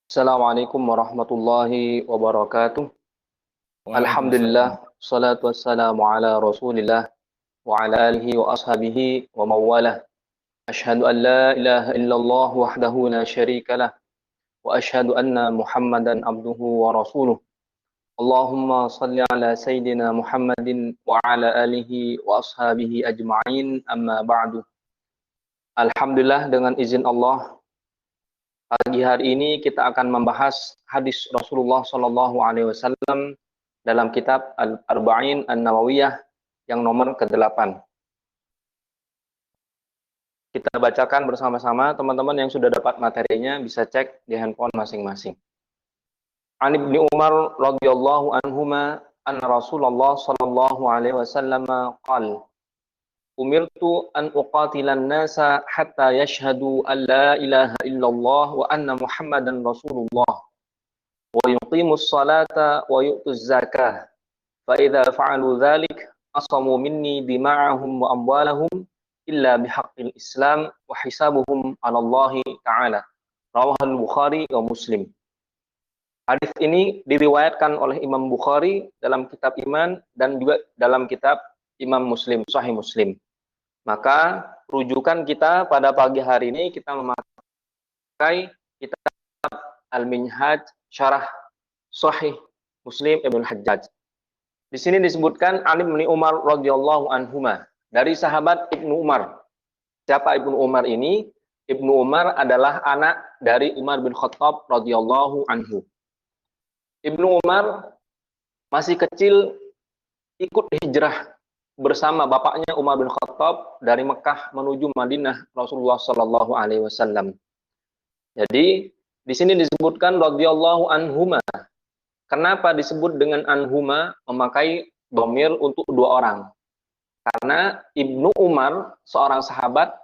Assalamualaikum warahmatullahi wabarakatuh. Waalaikumsalam. Alhamdulillah, salatu wassalamu ala rasulillah wa ala alihi wa ashabihi wa mawalah. Ashhadu an la ilaha illallah wahdahu la syarika lah. Wa ashhadu anna muhammadan abduhu wa rasuluh. Allahumma salli ala sayyidina Muhammadin wa ala alihi wa ashabihi ajma'in amma ba'du. Alhamdulillah, dengan izin Allah, pagi hari ini kita akan membahas hadis Rasulullah Shallallahu Alaihi Wasallam dalam kitab Al-Arba'in An-Nawawiyah yang nomor ke-8. Kita bacakan bersama-sama. Teman-teman yang sudah dapat materinya bisa cek di handphone masing-masing. An Ibnu Umar radhiyallahu anhuma anna Rasulullah Shallallahu Alaihi Wasallam qala umirtu an uqatilan nasa hatta yashhadu an la ilaha illallah wa anna Muhammadan Rasulullah wa yuqimus salata wa yu'tuz zakah fa idza fa'alu dzalik asamu minni dima'ahum wa amwalahum illa bihaqqil Islam wa hisabuhum 'ala Allah taala. Rawahul Bukhari wa Muslim. Hadis ini diriwayatkan oleh Imam Bukhari dalam kitab Iman dan juga dalam kitab Imam Muslim, Sahih Muslim. Maka rujukan kita pada pagi hari ini kita memakai kitab Al-Minhaj Syarah Sahih Muslim Ibnu Hajjaj. Di sini disebutkan An Ibnu Umar radhiyallahu anhuma, dari sahabat Ibnu Umar. Siapa Ibnu Umar ini? Ibnu Umar adalah anak dari Umar bin Khattab radhiyallahu anhu. Ibnu Umar masih kecil ikut hijrah bersama bapaknya Umar bin Khattab dari Mekah menuju Madinah Rasulullah Shallallahu Alaihi Wasallam. Jadi di sini disebutkan radhiyallahu anhuma. Kenapa disebut dengan anhuma, memakai dhamir untuk dua orang? Karena Ibnu Umar seorang sahabat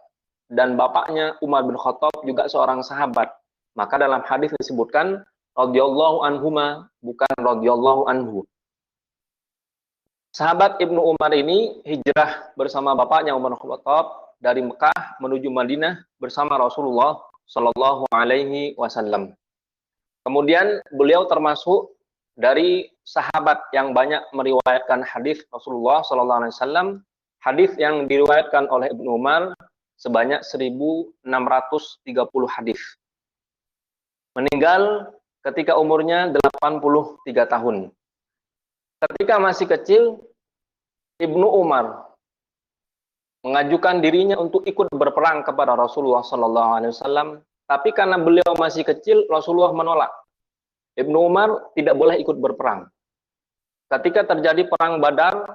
dan bapaknya Umar bin Khattab juga seorang sahabat. Maka dalam hadis disebutkan radhiyallahu anhuma, bukan radhiyallahu anhu. Sahabat Ibnu Umar ini hijrah bersama bapaknya Umar bin Khattab dari Mekah menuju Madinah bersama Rasulullah Shallallahu Alaihi Wasallam. Kemudian beliau termasuk dari sahabat yang banyak meriwayatkan hadis Rasulullah Shallallahu Alaihi Wasallam. Hadis yang diriwayatkan oleh Ibnu Umar sebanyak 1.630 hadis. Meninggal ketika umurnya 83 tahun. Ketika masih kecil, Ibnu Umar mengajukan dirinya untuk ikut berperang kepada Rasulullah Sallallahu Alaihi Wasallam, tapi karena beliau masih kecil, Rasulullah menolak. Ibnu Umar tidak boleh ikut berperang. Ketika terjadi perang Badar,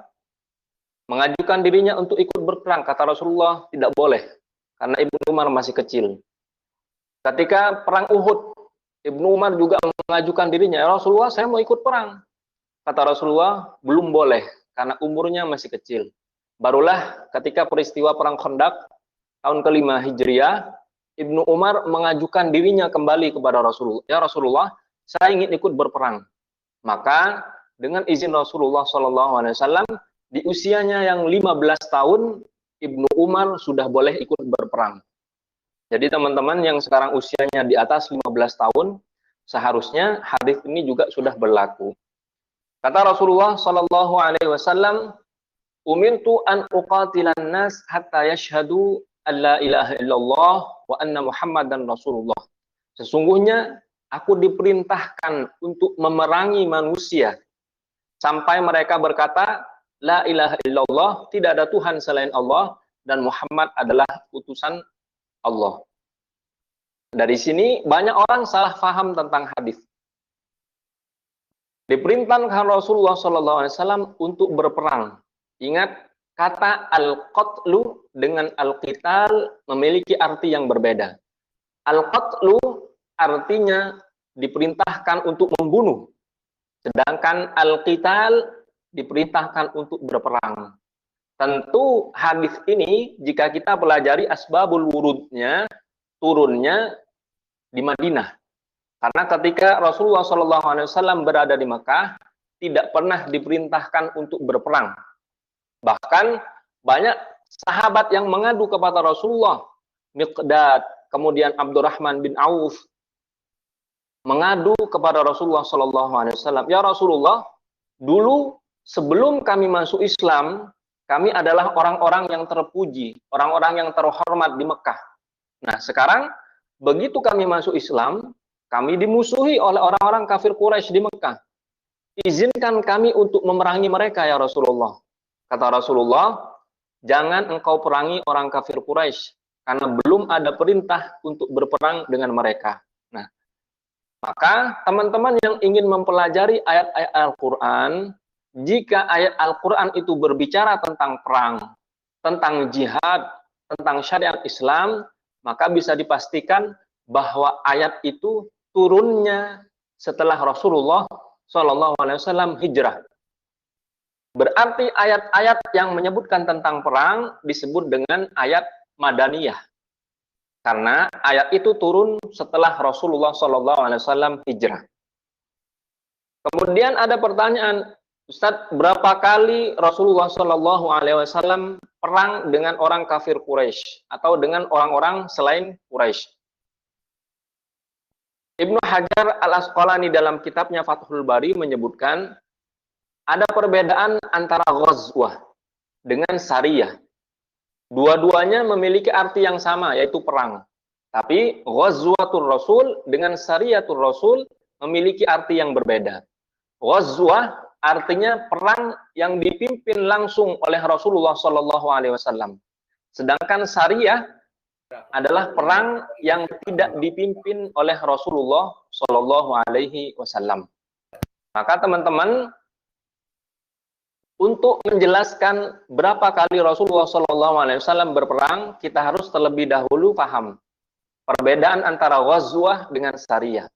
mengajukan dirinya untuk ikut berperang, kata Rasulullah tidak boleh, karena Ibnu Umar masih kecil. Ketika perang Uhud, Ibnu Umar juga mengajukan dirinya, ya Rasulullah, saya mau ikut perang. Kata Rasulullah, belum boleh, karena umurnya masih kecil. Barulah ketika peristiwa perang Khandaq tahun ke-5 Hijriah, Ibnu Umar mengajukan dirinya kembali kepada Rasulullah. Ya Rasulullah, saya ingin ikut berperang. Maka dengan izin Rasulullah SAW, di usianya yang 15 tahun, Ibnu Umar sudah boleh ikut berperang. Jadi teman-teman yang sekarang usianya di atas 15 tahun, seharusnya hadis ini juga sudah berlaku. Kata Rasulullah Sallallahu Alaihi Wasallam, umirtu an uqatilan nas hatta yashhadu an la ilaha illallah wa anna Muhammadan Rasulullah. Sesungguhnya aku diperintahkan untuk memerangi manusia sampai mereka berkata la ilaha illallah, tidak ada Tuhan selain Allah, dan Muhammad adalah utusan Allah. Dari sini banyak orang salah faham tentang hadis. Diperintahkan Rasulullah SAW untuk berperang. Ingat, kata al-qatlu dengan al-qital memiliki arti yang berbeda. Al-qatlu artinya diperintahkan untuk membunuh. Sedangkan al-qital diperintahkan untuk berperang. Tentu hadis ini jika kita pelajari asbabul wurudnya, turunnya di Madinah. Karena ketika Rasulullah SAW berada di Mekah, tidak pernah diperintahkan untuk berperang. Bahkan banyak sahabat yang mengadu kepada Rasulullah, Miqdad, kemudian Abdurrahman bin Auf, mengadu kepada Rasulullah Shallallahu Alaihi Wasallam, ya Rasulullah, dulu sebelum kami masuk Islam, kami adalah orang-orang yang terpuji, orang-orang yang terhormat di Mekah. Nah, sekarang begitu kami masuk Islam, kami dimusuhi oleh orang-orang kafir Quraisy di Mekah. Izinkan kami untuk memerangi mereka, ya Rasulullah. Kata Rasulullah, jangan engkau perangi orang kafir Quraisy, karena belum ada perintah untuk berperang dengan mereka. Nah, maka teman-teman yang ingin mempelajari ayat-ayat Al-Quran, jika ayat Al-Quran itu berbicara tentang perang, tentang jihad, tentang syariat Islam, maka bisa dipastikan bahwa ayat itu turunnya setelah Rasulullah Shallallahu Alaihi Wasallam hijrah. Berarti ayat-ayat yang menyebutkan tentang perang disebut dengan ayat Madaniyah. Karena ayat itu turun setelah Rasulullah Shallallahu Alaihi Wasallam hijrah. Kemudian ada pertanyaan, Ustadz, berapa kali Rasulullah Shallallahu Alaihi Wasallam perang dengan orang kafir Quraisy atau dengan orang-orang selain Quraisy? Ibnu Hajar Al-Asqalani dalam kitabnya Fathul Bari menyebutkan ada perbedaan antara ghazwah dengan sariyah. Dua-duanya memiliki arti yang sama, yaitu perang. Tapi ghazwatul Rasul dengan sariyatul Rasul memiliki arti yang berbeda. Ghazwah artinya perang yang dipimpin langsung oleh Rasulullah Shallallahu Alaihi Wasallam. Sedangkan sariyah adalah perang yang tidak dipimpin oleh Rasulullah Shallallahu Alaihi Wasallam. Maka teman-teman, untuk menjelaskan berapa kali Rasulullah Shallallahu Alaihi Wasallam berperang, kita harus terlebih dahulu paham perbedaan antara ghazwah dengan sariyah.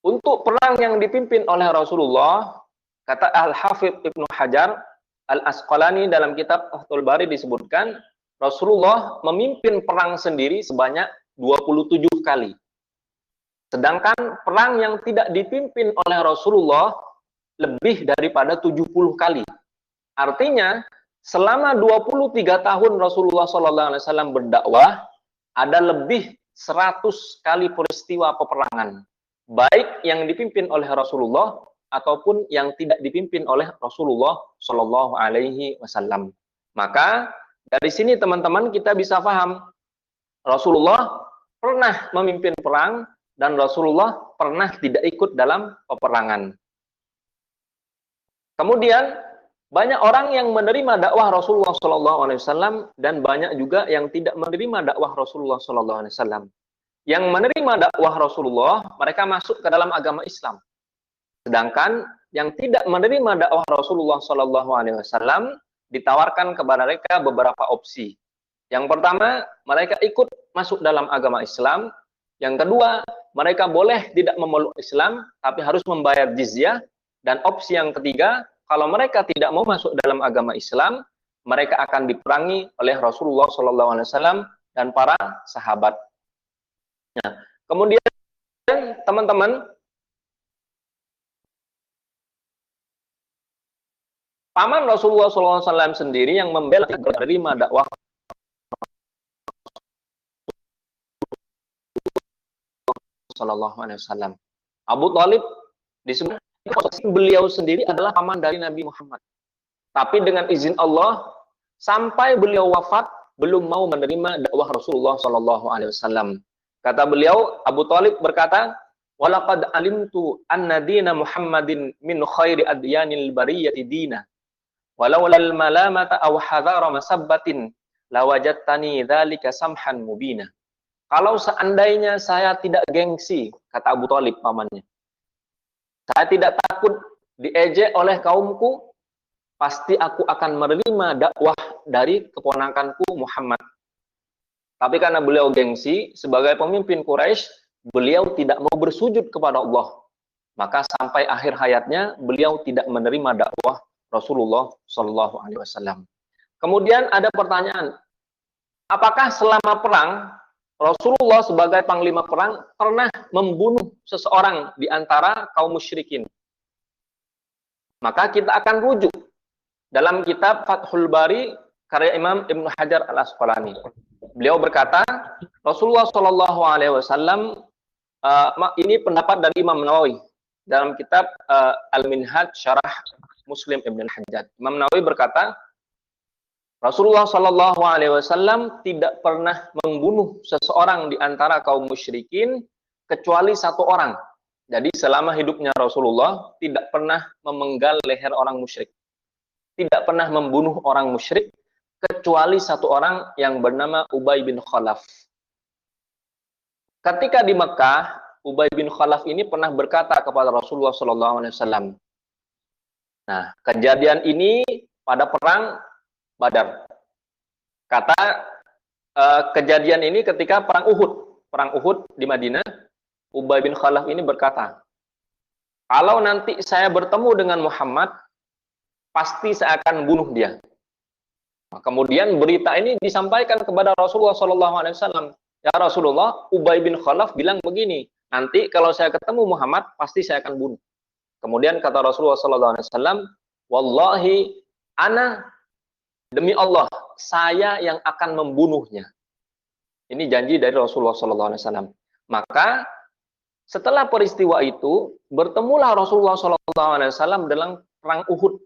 Untuk perang yang dipimpin oleh Rasulullah, kata Al-Hafidh Ibnu Hajar Al-Asqalani dalam kitab Fathul Bari disebutkan, Rasulullah memimpin perang sendiri sebanyak 27 kali. Sedangkan perang yang tidak dipimpin oleh Rasulullah lebih daripada 70 kali. Artinya, selama 23 tahun Rasulullah SAW berdakwah, ada lebih 100 kali peristiwa peperangan. Baik yang dipimpin oleh Rasulullah, ataupun yang tidak dipimpin oleh Rasulullah SAW. Maka, dari sini teman-teman kita bisa paham, Rasulullah pernah memimpin perang dan Rasulullah pernah tidak ikut dalam peperangan. Kemudian banyak orang yang menerima dakwah Rasulullah SAW dan banyak juga yang tidak menerima dakwah Rasulullah SAW. Yang menerima dakwah Rasulullah mereka masuk ke dalam agama Islam. Sedangkan yang tidak menerima dakwah Rasulullah SAW ditawarkan kepada mereka beberapa opsi. Yang pertama, mereka ikut masuk dalam agama Islam. Yang kedua, mereka boleh tidak memeluk Islam, tapi harus membayar jizyah. Dan opsi yang ketiga, kalau mereka tidak mau masuk dalam agama Islam, mereka akan diperangi oleh Rasulullah SAW dan para sahabat. Nah, kemudian teman-teman, paman Rasulullah SAW sendiri yang membela menerima dakwah Sallallahu Alaihi Wasallam. Abu Thalib disebut beliau sendiri adalah paman dari Nabi Muhammad. Tapi dengan izin Allah, sampai beliau wafat belum mau menerima dakwah Rasulullah Sallallahu Alaihi Wasallam. Kata beliau, Abu Thalib berkata, "Walaqad alimtu anna dina Muhammadin min khairi adyanil bariyati dina. Walau lal malamata aw hadhara masabbatin lawajadtani dzalika samhan mubina." Kalau seandainya saya tidak gengsi, kata Abu Thalib pamannya, saya tidak takut diejek oleh kaumku, pasti aku akan menerima dakwah dari keponakanku Muhammad. Tapi karena beliau gengsi, sebagai pemimpin Quraisy, beliau tidak mau bersujud kepada Allah. Maka sampai akhir hayatnya, beliau tidak menerima dakwah Rasulullah SAW. Kemudian ada pertanyaan, apakah selama perang, Rasulullah sebagai panglima perang pernah membunuh seseorang di antara kaum musyrikin? Maka kita akan rujuk dalam kitab Fathul Bari karya Imam Ibnu Hajar Al-Asqalani. Beliau berkata, Rasulullah SAW Ini pendapat dari Imam Nawawi dalam kitab Al-Minhaj Syarah Muslim Ibn Al-Hajjaj. Imam Nawawi berkata, Rasulullah Shallallahu Alaihi Wasallam tidak pernah membunuh seseorang di antara kaum musyrikin kecuali satu orang. Jadi selama hidupnya Rasulullah tidak pernah memenggal leher orang musyrik, tidak pernah membunuh orang musyrik kecuali satu orang yang bernama Ubay bin Khalaf. Ketika di Mekah, Ubay bin Khalaf ini pernah berkata kepada Rasulullah Shallallahu Alaihi Wasallam. Nah, kejadian ini pada perang Badar. Kata kejadian ini ketika perang Uhud di Madinah. Ubay bin Khalaf ini berkata, kalau nanti saya bertemu dengan Muhammad, pasti saya akan bunuh dia. Nah, kemudian berita ini disampaikan kepada Rasulullah SAW. Ya Rasulullah, Ubay bin Khalaf bilang begini, nanti kalau saya ketemu Muhammad, pasti saya akan bunuh. Kemudian kata Rasulullah SAW, Wallahi, ana demi Allah, saya yang akan membunuhnya. Ini janji dari Rasulullah SAW. Maka setelah peristiwa itu, bertemulah Rasulullah SAW dalam perang Uhud.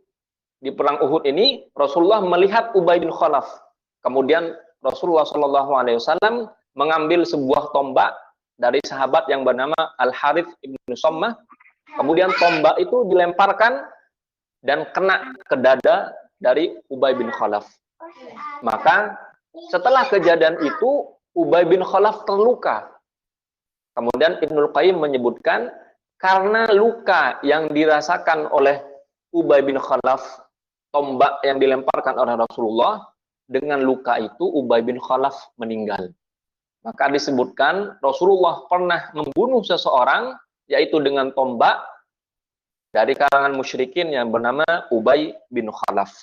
Di perang Uhud ini, Rasulullah melihat Ubay bin Khalaf. Kemudian Rasulullah SAW mengambil sebuah tombak dari sahabat yang bernama Al-Harith ibn Shammah. Kemudian tombak itu dilemparkan dan kena ke dada dari Ubay bin Khalaf. Maka setelah kejadian itu, Ubay bin Khalaf terluka. Kemudian Ibnul Qayyim menyebutkan, karena luka yang dirasakan oleh Ubay bin Khalaf, tombak yang dilemparkan oleh Rasulullah, dengan luka itu Ubay bin Khalaf meninggal. Maka disebutkan Rasulullah pernah membunuh seseorang, yaitu dengan tombak, dari kalangan musyrikin yang bernama Ubay bin Khalaf.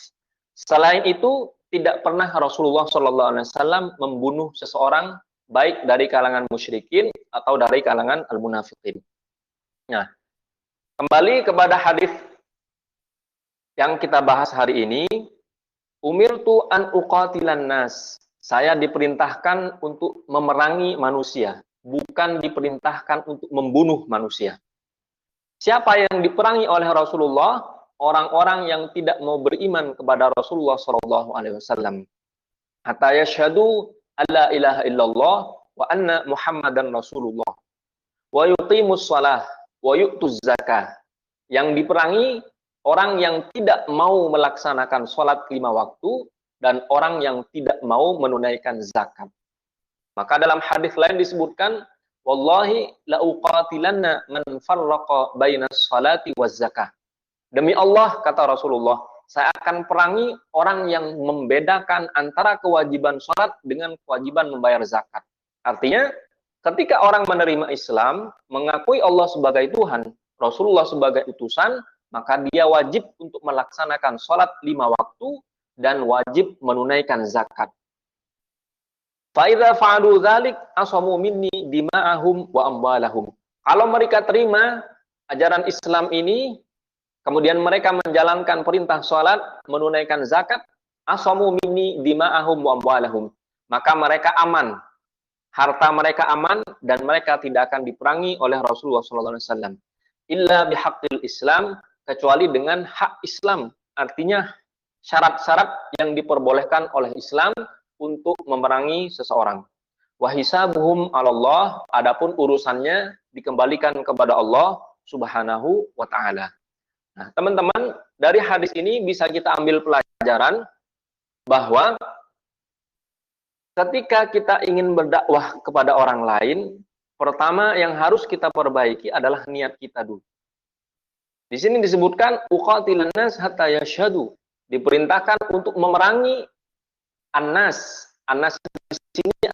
Selain itu, tidak pernah Rasulullah SAW membunuh seseorang, baik dari kalangan musyrikin atau dari kalangan al-munafiqin. Nah, kembali kepada hadis yang kita bahas hari ini, umirtu an uqatilan nas. Saya diperintahkan untuk memerangi manusia, bukan diperintahkan untuk membunuh manusia. Siapa yang diperangi oleh Rasulullah? Orang-orang yang tidak mau beriman kepada Rasulullah SAW. Hatta yashhadu alla ilaha illallah wa anna Muhammadan Rasulullah. Wa yuqimus shalah wa yu'tuz zakah. Yang diperangi orang yang tidak mau melaksanakan sholat 5 waktu dan orang yang tidak mau menunaikan zakat. Maka dalam hadis lain disebutkan, wallahi la uqatilanna man farraqa bainas salati waz zakah. Demi Allah, kata Rasulullah, saya akan perangi orang yang membedakan antara kewajiban sholat dengan kewajiban membayar zakat. Artinya, ketika orang menerima Islam, mengakui Allah sebagai Tuhan, Rasulullah sebagai utusan, maka dia wajib untuk melaksanakan sholat 5 waktu dan wajib menunaikan zakat. Fa'idha fa'adu dzalik asamu minni dima'ahum wa amwalahum. Kalau mereka terima ajaran Islam ini, kemudian mereka menjalankan perintah sholat, menunaikan zakat, asamu minni dima'ahum wa amwalahum. Maka mereka aman. Harta mereka aman dan mereka tidak akan diperangi oleh Rasulullah SAW. Illa bihaqqil Islam, kecuali dengan hak Islam. Artinya syarat-syarat yang diperbolehkan oleh Islam untuk memerangi seseorang. Wa hisabuhum 'alallah, adapun urusannya dikembalikan kepada Allah Subhanahu wa taala. Nah, teman-teman, dari hadis ini bisa kita ambil pelajaran bahwa ketika kita ingin berdakwah kepada orang lain, pertama yang harus kita perbaiki adalah niat kita dulu. Di sini disebutkan uqatilan nas hatta yashhadu, diperintahkan untuk memerangi annas. Annas di sini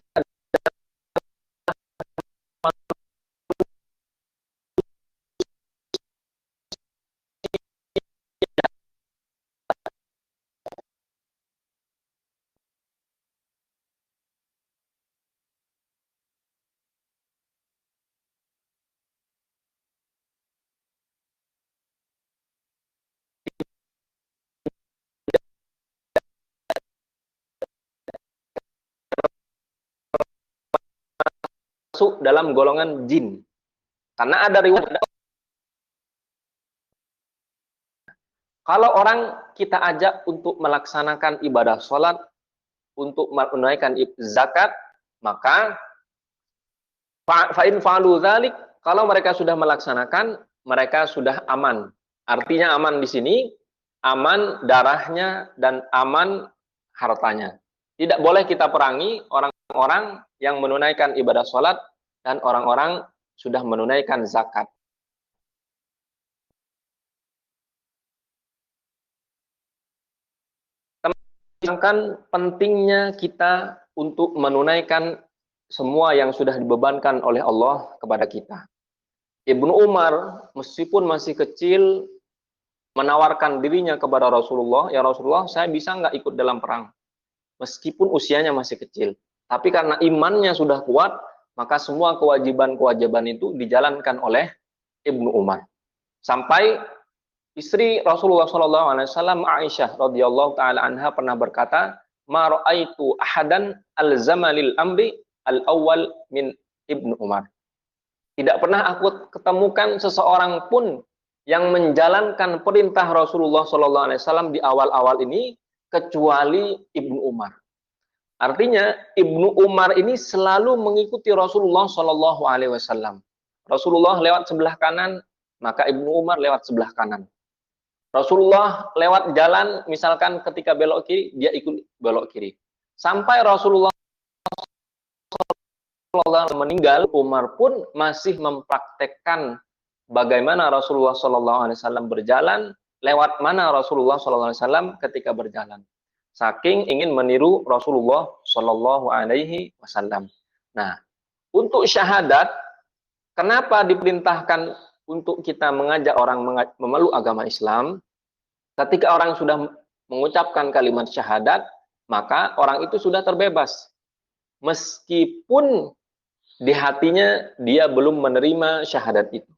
masuk dalam golongan jin. Karena ada riwayat, kalau orang kita ajak untuk melaksanakan ibadah sholat, untuk menunaikan zakat, maka fa'in fa'alu dzalik, kalau mereka sudah melaksanakan, mereka sudah aman. Artinya aman di sini, aman darahnya dan aman hartanya. Tidak boleh kita perangi orang-orang yang menunaikan ibadah sholat dan orang-orang sudah menunaikan zakat. Tentang pentingnya kita untuk menunaikan semua yang sudah dibebankan oleh Allah kepada kita. Ibnu Umar, meskipun masih kecil, menawarkan dirinya kepada Rasulullah, ya Rasulullah, saya bisa nggak ikut dalam perang? Meskipun usianya masih kecil. Tapi karena imannya sudah kuat, maka semua kewajiban-kewajiban itu dijalankan oleh Ibnu Umar. Sampai istri Rasulullah SAW, Aisyah radhiyallahu taala anha, pernah berkata, "Ma ra'aitu ahadan alzamalil amri al-awwal min Ibnu Umar." Tidak pernah aku ketemukan seseorang pun yang menjalankan perintah Rasulullah SAW di awal-awal ini kecuali Ibnu Umar. Artinya Ibnu Umar ini selalu mengikuti Rasulullah SAW. Rasulullah lewat sebelah kanan, maka Ibnu Umar lewat sebelah kanan. Rasulullah lewat jalan, misalkan ketika belok kiri, dia ikut belok kiri. Sampai Rasulullah meninggal, Umar pun masih mempraktekkan bagaimana Rasulullah SAW berjalan, lewat mana Rasulullah SAW ketika berjalan. Saking ingin meniru Rasulullah SAW. Nah, untuk syahadat, kenapa diperintahkan untuk kita mengajak orang memeluk agama Islam? Ketika orang sudah mengucapkan kalimat syahadat, maka orang itu sudah terbebas. Meskipun di hatinya dia belum menerima syahadat itu.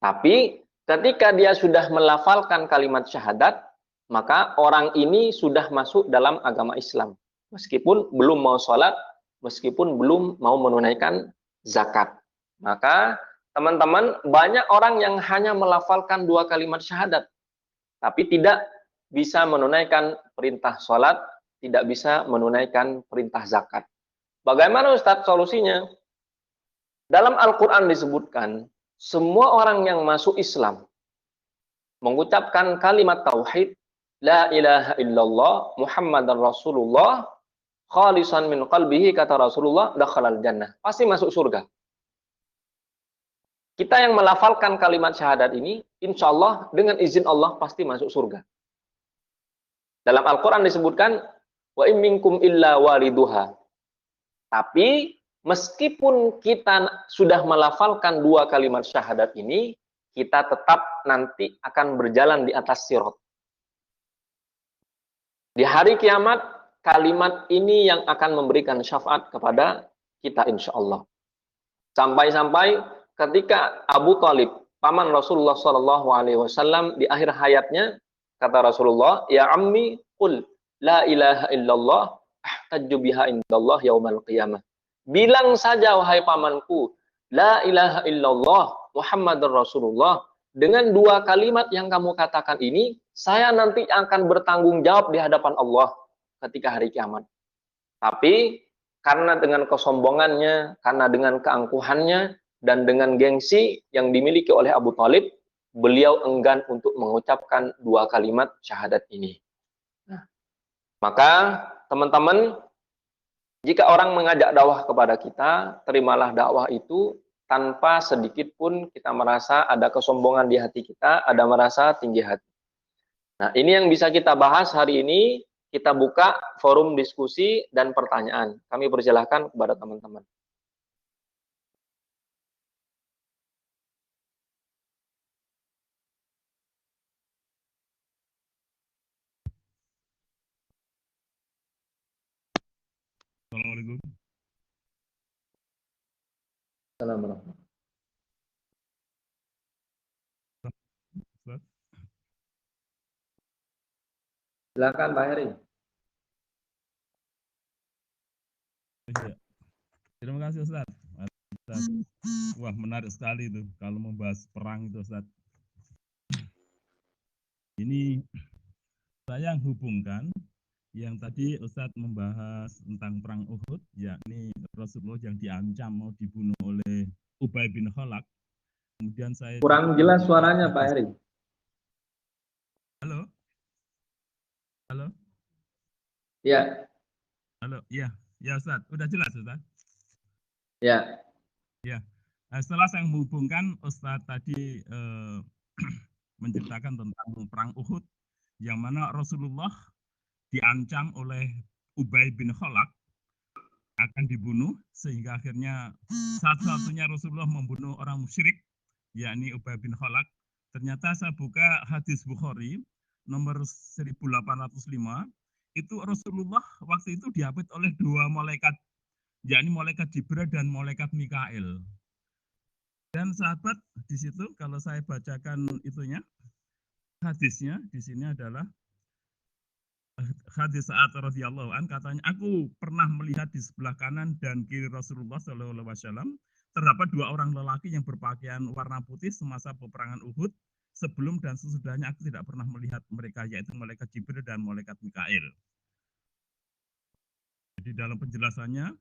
Tapi ketika dia sudah melafalkan kalimat syahadat, maka orang ini sudah masuk dalam agama Islam. Meskipun belum mau sholat, meskipun belum mau menunaikan zakat. Maka teman-teman, banyak orang yang hanya melafalkan 2 kalimat syahadat, tapi tidak bisa menunaikan perintah sholat, tidak bisa menunaikan perintah zakat. Bagaimana Ustadz solusinya? Dalam Al-Quran disebutkan, semua orang yang masuk Islam, mengucapkan kalimat tauhid, La ilaha illallah, Muhammadan Rasulullah, khalisan min qalbihi, kata Rasulullah, dakhalal jannah. Pasti masuk surga. Kita yang melafalkan kalimat syahadat ini, insya Allah, dengan izin Allah, pasti masuk surga. Dalam Al-Quran disebutkan, Wa in minkum illa waliduha. Tapi, meskipun kita sudah melafalkan 2 kalimat syahadat ini, kita tetap nanti akan berjalan di atas sirat. Di hari kiamat, kalimat ini yang akan memberikan syafaat kepada kita insya Allah. Sampai-sampai ketika Abu Talib, paman Rasulullah SAW, di akhir hayatnya, kata Rasulullah, Ya ammi, qul, la ilaha illallah, ahtajju biha indallah yaumal qiyamah. Bilang saja, wahai pamanku, la ilaha illallah, Muhammadur Rasulullah. Dengan 2 kalimat yang kamu katakan ini, saya nanti akan bertanggung jawab di hadapan Allah ketika hari kiamat. Tapi, karena dengan kesombongannya, karena dengan keangkuhannya, dan dengan gengsi yang dimiliki oleh Abu Talib, beliau enggan untuk mengucapkan 2 kalimat syahadat ini. Nah, maka, teman-teman, jika orang mengajak dakwah kepada kita, terimalah dakwah itu tanpa sedikit pun kita merasa ada kesombongan di hati kita, ada merasa tinggi hati. Nah, ini yang bisa kita bahas hari ini. Kita buka forum diskusi dan pertanyaan. Kami persilahkan kepada teman-teman. Assalamualaikum. Assalamualaikum. Ustaz. Silakan Pak Heri. Iya. Terima kasih Ustaz. Ustaz. Wah, menarik sekali itu kalau membahas perang itu, Ustaz. Ini saya hubungkan yang tadi Ustadz membahas tentang perang Uhud, yakni Rasulullah yang diancam mau dibunuh oleh Ubay bin Khalaf. Kemudian saya Kurang jelas suaranya, Pak Heri. Halo, halo, Ya, halo, ya, ya Ustadz, udah jelas Ustadz. ya. Ya, setelah saya menghubungkan Ustadz tadi menceritakan tentang perang Uhud, yang mana Rasulullah diancam oleh Ubay bin Khalaf akan dibunuh, sehingga akhirnya satu-satunya Rasulullah membunuh orang musyrik, yakni Ubay bin Khalaf. Ternyata saya buka hadis Bukhari nomor 1805, itu Rasulullah waktu itu diapit oleh dua malaikat, yakni malaikat Jibril dan malaikat Mikail. Dan sahabat di situ kalau saya bacakan itunya, hadisnya di sini adalah hadis Sa'ad radhiyallahu an, katanya, aku pernah melihat di sebelah kanan dan kiri Rasulullah sallallahu alaihi wasallam terdapat dua orang lelaki yang berpakaian warna putih semasa peperangan Uhud. Sebelum dan sesudahnya aku tidak pernah melihat mereka, yaitu malaikat Jibril dan malaikat Mikail. Jadi dalam penjelasannya,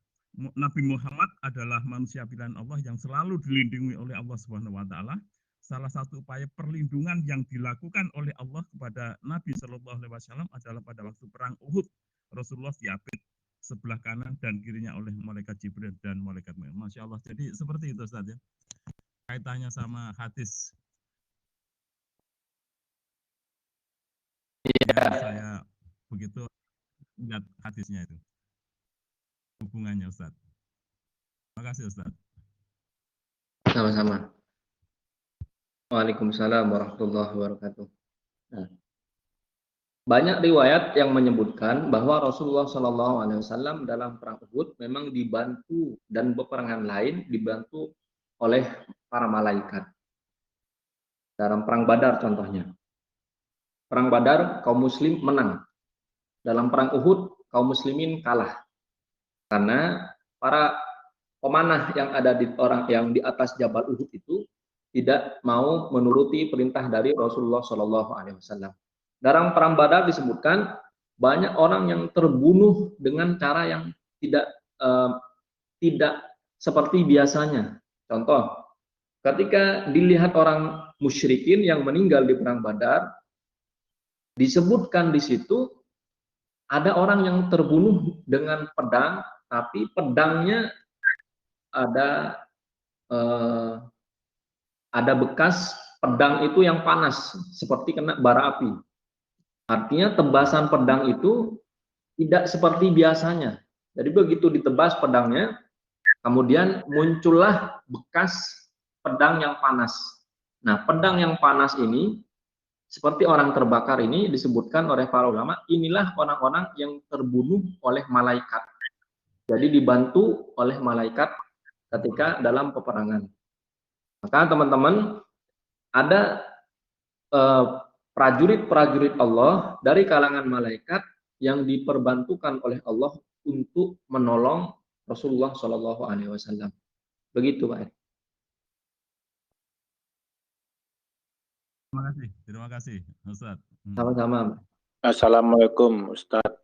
Nabi Muhammad adalah manusia pilihan Allah yang selalu dilindungi oleh Allah Subhanahu wa taala. Salah satu upaya perlindungan yang dilakukan oleh Allah kepada Nabi Shallallahu alaihi wasallam adalah pada waktu perang Uhud. Rasulullah diapit sebelah kanan dan kirinya oleh malaikat Jibril dan malaikat Mikail. Masya Allah. Jadi seperti itu Ustaz ya. Kaitannya sama hadis yang saya begitu lihat hadisnya itu. Hubungannya Ustaz. Terima kasih Ustaz. Sama-sama. Waalaikumsalam warahmatullahi wabarakatuh. Nah, banyak riwayat yang menyebutkan bahwa Rasulullah Shallallahu Alaihi Wasallam dalam perang Uhud memang dibantu dan peperangan lain dibantu oleh para malaikat. Dalam perang Badar contohnya. Perang Badar kaum muslim menang. Dalam perang Uhud kaum muslimin kalah. Karena para pemanah yang ada di orang yang di atas Jabal Uhud itu tidak mau menuruti perintah dari Rasulullah Shallallahu Alaihi Wasallam. Dalam perang Badar disebutkan banyak orang yang terbunuh dengan cara yang tidak seperti biasanya. Contoh, ketika dilihat orang musyrikin yang meninggal di perang Badar, disebutkan di situ ada orang yang terbunuh dengan pedang, tapi pedangnya ada bekas pedang itu yang panas seperti kena bara api. Artinya tebasan pedang itu tidak seperti biasanya. Jadi begitu ditebas pedangnya, kemudian muncullah bekas pedang yang panas. Nah, pedang yang panas ini seperti orang terbakar ini disebutkan oleh para ulama, inilah orang-orang yang terbunuh oleh malaikat. Jadi dibantu oleh malaikat ketika dalam peperangan. Maka teman-teman, ada prajurit-prajurit Allah dari kalangan malaikat yang diperbantukan oleh Allah untuk menolong Rasulullah Shallallahu Alaihi Wasallam. Begitu, Pak. Terima kasih, Ustaz. Sama-sama. Assalamualaikum, Ustadz.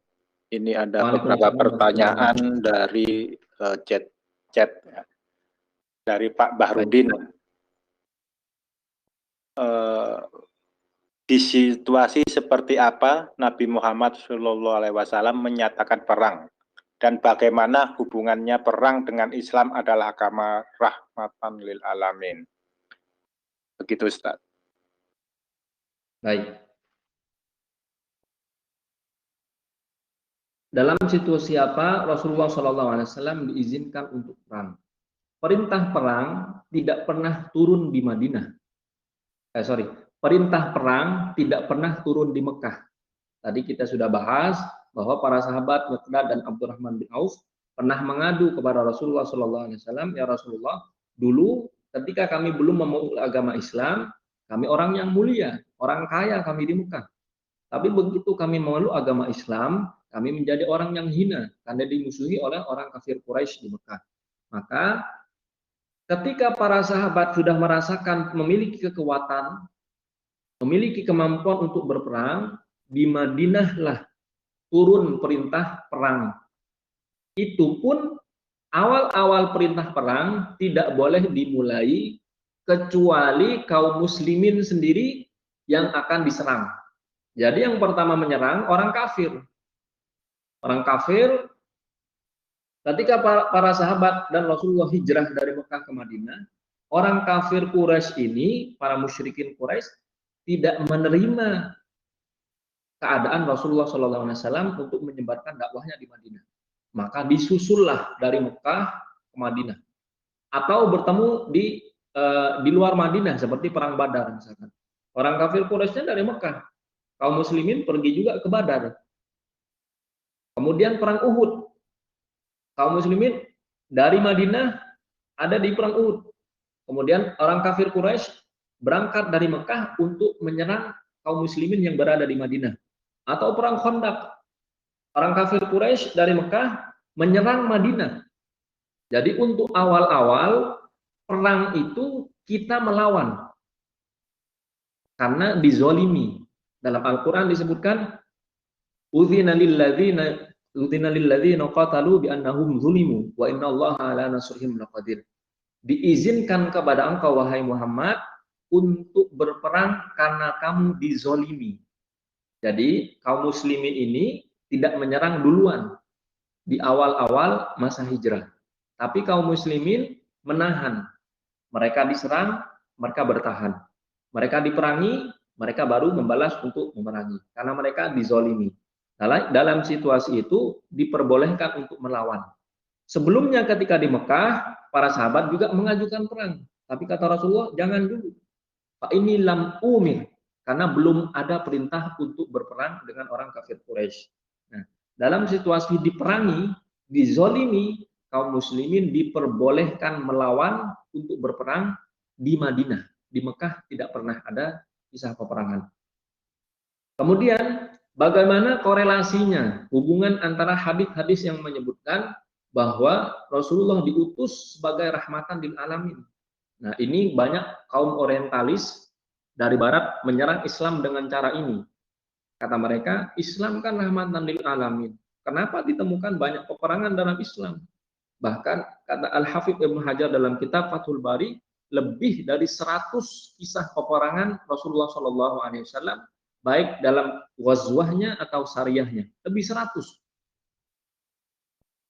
Ini ada beberapa pertanyaan dari chat ya. Dari Pak Bahrudin. Di situasi seperti apa Nabi Muhammad SAW menyatakan perang, dan bagaimana hubungannya perang dengan Islam adalah agama rahmatan lil alamin. Begitu Ustaz. Baik. Dalam situasi apa Rasulullah SAW diizinkan untuk perang? Perintah perang tidak pernah turun di Madinah. Perintah perang tidak pernah turun di Mekah. Tadi kita sudah bahas bahwa para sahabat Miqdad dan Abdurrahman bin Auf pernah mengadu kepada Rasulullah SAW, ya Rasulullah, dulu ketika kami belum memeluk agama Islam, kami orang yang mulia, orang kaya kami di Mekah. Tapi begitu kami memeluk agama Islam, kami menjadi orang yang hina karena dimusuhi oleh orang kafir Quraisy di Mekah. Maka Ketika para sahabat sudah merasakan memiliki kekuatan, memiliki kemampuan untuk berperang, di Madinahlah turun perintah perang. Itu pun awal-awal perintah perang tidak boleh dimulai kecuali kaum muslimin sendiri yang akan diserang. Jadi yang pertama menyerang orang kafir. Orang kafir ketika para sahabat dan Rasulullah hijrah dari Mekah ke Madinah, orang kafir Quraisy ini, para musyrikin Quraisy tidak menerima keadaan Rasulullah SAW untuk menyebarkan dakwahnya di Madinah. Maka disusullah dari Mekah ke Madinah, atau bertemu di luar Madinah seperti perang Badar misalkan. Orang kafir Quraisy dari Mekah, kaum muslimin pergi juga ke Badar. Kemudian perang Uhud, kaum muslimin dari Madinah ada di perang Uhud. Kemudian orang kafir Quraisy berangkat dari Mekah untuk menyerang kaum muslimin yang berada di Madinah. Atau perang Khandaq, orang kafir Quraisy dari Mekah menyerang Madinah. Jadi untuk awal-awal perang itu kita melawan karena dizolimi. Dalam Al-Quran disebutkan udzina lilladzina qatalu bi annahum zulimu wa innallaha ala nasrihim laqadir. Diizinkan kepada engkau wahai Muhammad untuk berperang karena kamu dizolimi. Jadi kaum muslimin ini tidak menyerang duluan di awal-awal masa hijrah. Tapi kaum muslimin menahan. Mereka diserang, mereka bertahan. Mereka diperangi, mereka baru membalas untuk memerangi. Karena mereka dizolimi. Dalam situasi itu diperbolehkan untuk melawan. Sebelumnya ketika di Mekah, para sahabat juga mengajukan perang. Tapi kata Rasulullah, jangan dulu. Pak ini lam umir. Karena belum ada perintah untuk berperang dengan orang kafir Quraisy. Nah, dalam situasi diperangi, dizolimi, kaum muslimin diperbolehkan melawan untuk berperang di Madinah. Di Mekah tidak pernah ada kisah peperangan. Kemudian bagaimana korelasinya hubungan antara hadis-hadis yang menyebutkan bahwa Rasulullah diutus sebagai rahmatan lil alamin. Nah, ini banyak kaum orientalis dari barat menyerang Islam dengan cara ini. Kata mereka, Islam kan rahmatan lil alamin. Kenapa ditemukan banyak peperangan dalam Islam? Bahkan kata Al-Hafidz Ibnu Hajar dalam kitab Fathul Bari, lebih dari 100 kisah peperangan Rasulullah SAW, baik dalam ghazwahnya atau sariyahnya, lebih 100.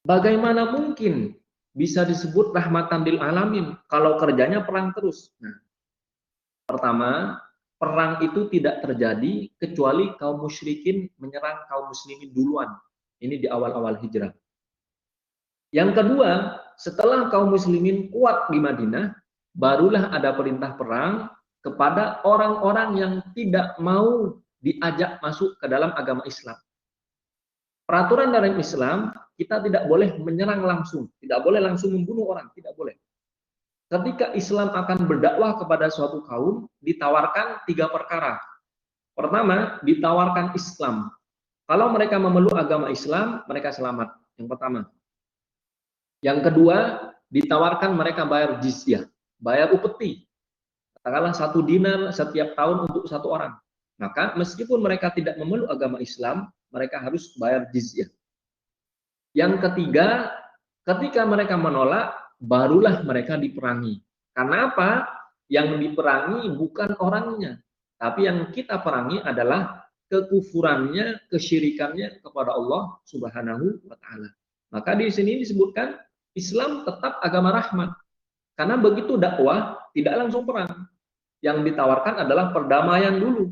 Bagaimana mungkin bisa disebut rahmatan lil alamin kalau kerjanya perang terus? Nah, pertama, perang itu tidak terjadi kecuali kaum musyrikin menyerang kaum muslimin duluan. Ini di awal-awal hijrah. Yang kedua, setelah kaum muslimin kuat di Madinah, barulah ada perintah perang kepada orang-orang yang tidak mau diajak masuk ke dalam agama Islam. Peraturan dalam Islam, kita tidak boleh menyerang langsung, tidak boleh langsung membunuh orang, tidak boleh. Ketika Islam akan berdakwah kepada suatu kaum, ditawarkan 3 perkara. Pertama, ditawarkan Islam. Kalau mereka memeluk agama Islam, mereka selamat. Yang pertama. Yang kedua, ditawarkan mereka bayar jizyah, bayar upeti. Katakanlah 1 dinar setiap tahun untuk 1 orang. Maka meskipun mereka tidak memeluk agama Islam, mereka harus bayar jizyah. Yang ketiga, ketika mereka menolak, barulah mereka diperangi. Karena apa? Yang diperangi bukan orangnya, tapi yang kita perangi adalah kekufurannya, kesyirikannya kepada Allah Subhanahu wa taala. Maka di sini disebutkan Islam tetap agama rahmat. Karena begitu dakwah tidak langsung perang. Yang ditawarkan adalah perdamaian dulu.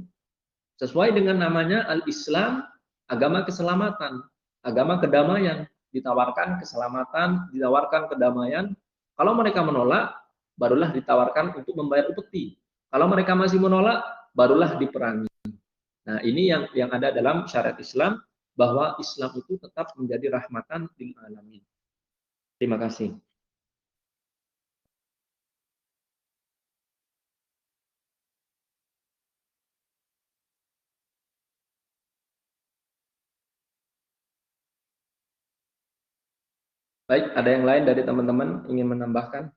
Sesuai dengan namanya Al-Islam, agama keselamatan, agama kedamaian. Ditawarkan keselamatan, ditawarkan kedamaian. Kalau mereka menolak, barulah ditawarkan untuk membayar upeti. Kalau mereka masih menolak, barulah diperangi. Nah, ini yang ada dalam syariat Islam, bahwa Islam itu tetap menjadi rahmatan lil alamin. Terima kasih. Baik, ada yang lain dari teman-teman ingin menambahkan?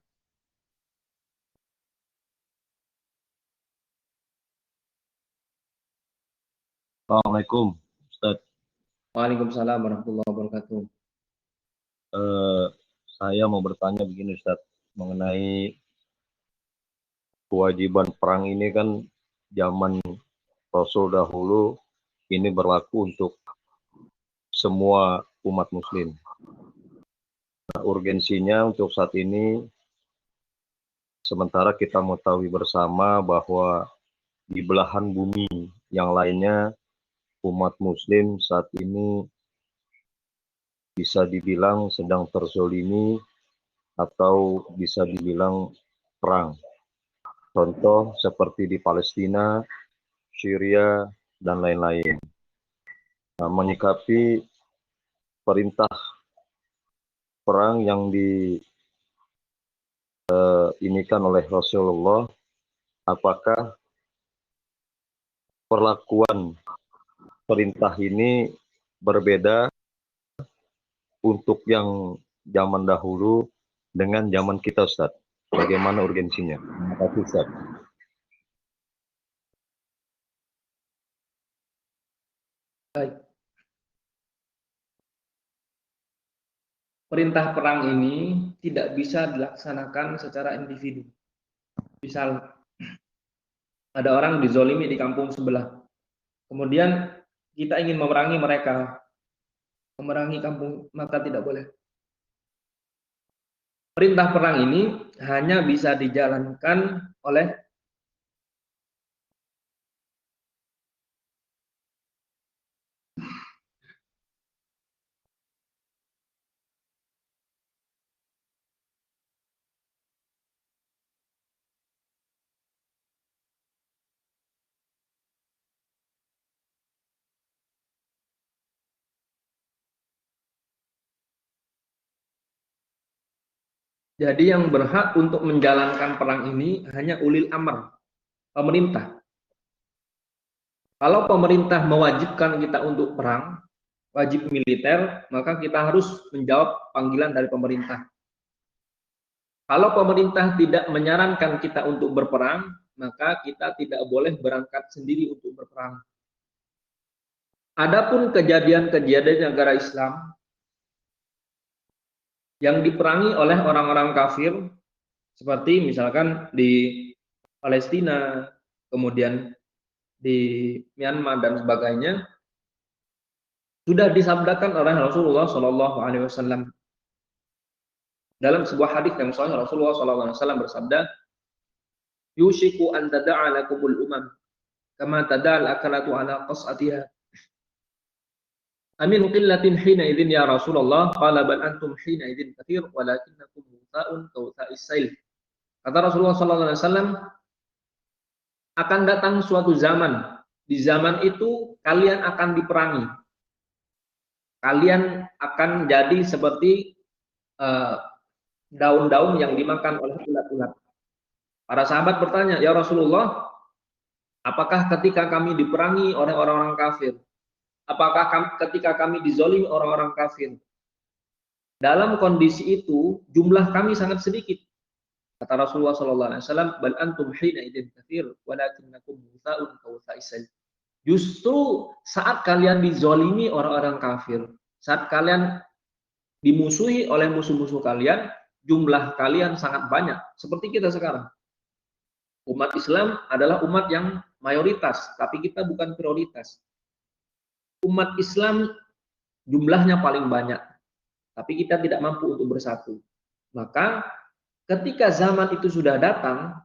Assalamualaikum, Ustaz. Waalaikumsalam warahmatullahi wabarakatuh. Eh, saya mau bertanya begini, Ustaz, mengenai kewajiban perang ini kan zaman Rasul dahulu ini berlaku untuk semua umat Muslim. Nah, urgensinya untuk saat ini, sementara kita mengetahui bersama bahwa di belahan bumi yang lainnya umat Muslim saat ini bisa dibilang sedang terzolimi atau bisa dibilang perang. Contoh seperti di Palestina, Syria, dan lain-lain. Nah, menyikapi perintah perang yang diinikan oleh Rasulullah, apakah perlakuan perintah ini berbeda untuk yang zaman dahulu dengan zaman kita, Ustaz? Bagaimana urgensinya? Terima kasih, Ustaz. Baik. Perintah perang ini tidak bisa dilaksanakan secara individu. Misal, ada orang dizolimi di kampung sebelah. Kemudian kita ingin memerangi mereka, memerangi kampung, maka tidak boleh. Perintah perang ini hanya bisa dijalankan oleh jadi yang berhak untuk menjalankan perang ini hanya ulil amr, pemerintah. Kalau pemerintah mewajibkan kita untuk perang, wajib militer, maka kita harus menjawab panggilan dari pemerintah. Kalau pemerintah tidak menyarankan kita untuk berperang, maka kita tidak boleh berangkat sendiri untuk berperang. Adapun kejadian-kejadian negara Islam yang diperangi oleh orang-orang kafir, seperti misalkan di Palestina, kemudian di Myanmar dan sebagainya, sudah disabdakan oleh Rasulullah Shallallahu Alaihi Wasallam dalam sebuah hadis yang sahih. Rasulullah Shallallahu Alaihi Wasallam bersabda, "Yushiku an tada'a lakumul umam, kama tada'al akalatu ala qas'atiha. Amin qillatin hina idzin ya Rasulullah, qala bal antum hina idzin katsir, walakinnakum muta'un kawtha'is sail." Kata Rasulullah Shallallahu Alaihi Wasallam, akan datang suatu zaman, di zaman itu kalian akan diperangi. Kalian akan jadi seperti daun-daun yang dimakan oleh ulat-ulat. Para sahabat bertanya, "Ya Rasulullah, apakah ketika kami diperangi oleh orang-orang kafir? Apakah ketika kami dizolimi orang-orang kafir? Dalam kondisi itu, jumlah kami sangat sedikit." Kata Rasulullah SAW, "Bal antum hina idzin katsir, walakinnakum muta'un kawtha'isal." Justru saat kalian dizolimi orang-orang kafir, saat kalian dimusuhi oleh musuh-musuh kalian, jumlah kalian sangat banyak. Seperti kita sekarang. Umat Islam adalah umat yang mayoritas, tapi kita bukan prioritas. Umat Islam jumlahnya paling banyak, tapi kita tidak mampu untuk bersatu. Maka ketika zaman itu sudah datang,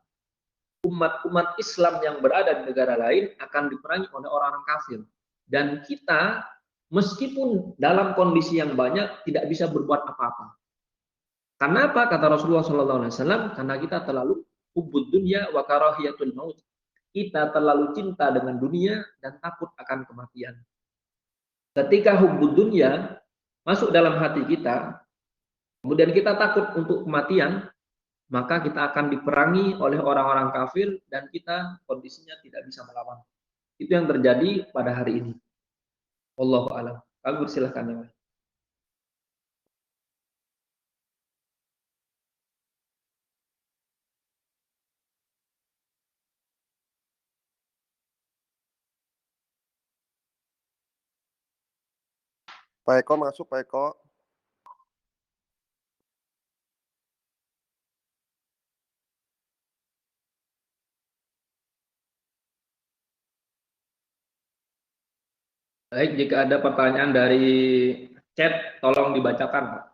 umat-umat Islam yang berada di negara lain akan diperangi oleh orang-orang kafir. Dan kita, meskipun dalam kondisi yang banyak, tidak bisa berbuat apa-apa. Karena apa? Kata Rasulullah SAW, karena kita terlalu hubbud dunya wa karahiyatul maut. Kita terlalu cinta dengan dunia dan takut akan kematian. Ketika hubbud dunya masuk dalam hati kita, kemudian kita takut untuk kematian, maka kita akan diperangi oleh orang-orang kafir dan kita kondisinya tidak bisa melawan. Itu yang terjadi pada hari ini. Wallahu a'lam. Kami persilahkan yang lain. Pak Eko masuk, Pak Eko. Baik, jika ada pertanyaan dari chat, tolong dibacakan, Pak.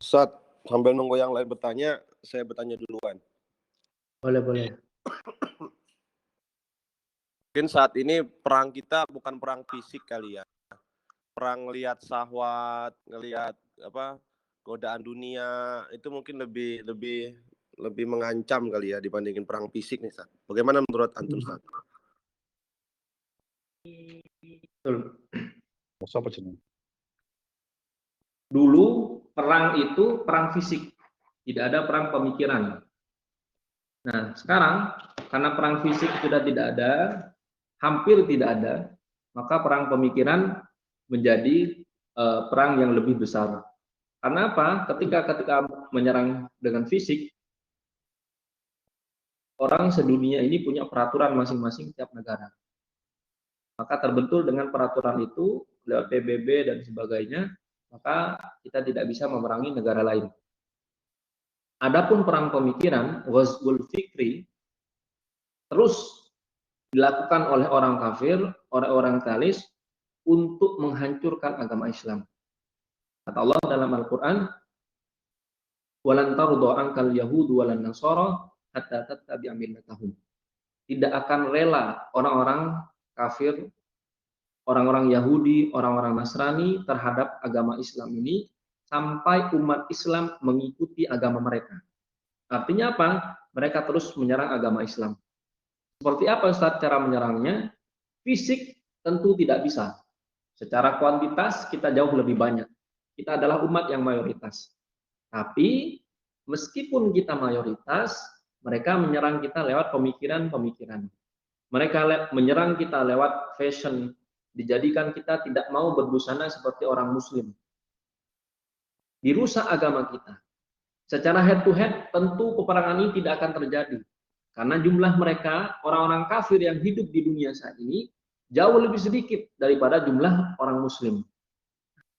Ustaz, sambil nunggu yang lain bertanya, saya bertanya duluan. Boleh. Mungkin saat ini perang kita bukan perang fisik kali ya. Perang lihat syahwat, ngelihat godaan dunia, itu mungkin lebih mengancam kali ya dibandingin perang fisik nih, Ustaz. Bagaimana menurut antum, Ustaz? Betul. Dulu perang itu perang fisik, tidak ada perang pemikiran. Nah, sekarang karena perang fisik sudah tidak ada, hampir tidak ada, maka perang pemikiran menjadi perang yang lebih besar. Karena apa? Ketika menyerang dengan fisik, orang sedunia ini punya peraturan masing-masing tiap negara. Maka terbentur dengan peraturan itu lewat PBB dan sebagainya, maka kita tidak bisa memerangi negara lain. Adapun perang pemikiran, ghazwul fikri, terus dilakukan oleh orang kafir, orang talis, untuk menghancurkan agama Islam. Kata Allah dalam Al-Quran, walan tarudhu ankal yahudu walan nasara hatta tattabi'a millatahum. Tidak akan rela orang-orang kafir, orang-orang Yahudi, orang-orang Nasrani terhadap agama Islam ini sampai umat Islam mengikuti agama mereka. Artinya apa? Mereka terus menyerang agama Islam. Seperti apa Ustaz cara menyerangnya? Fisik tentu tidak bisa. Secara kuantitas kita jauh lebih banyak. Kita adalah umat yang mayoritas. Tapi meskipun kita mayoritas, mereka menyerang kita lewat pemikiran-pemikiran. Mereka menyerang kita lewat fashion, dijadikan kita tidak mau berbusana seperti orang muslim. Dirusak agama kita. Secara head to head tentu peperangan ini tidak akan terjadi. Karena jumlah mereka, orang-orang kafir yang hidup di dunia saat ini, jauh lebih sedikit daripada jumlah orang muslim.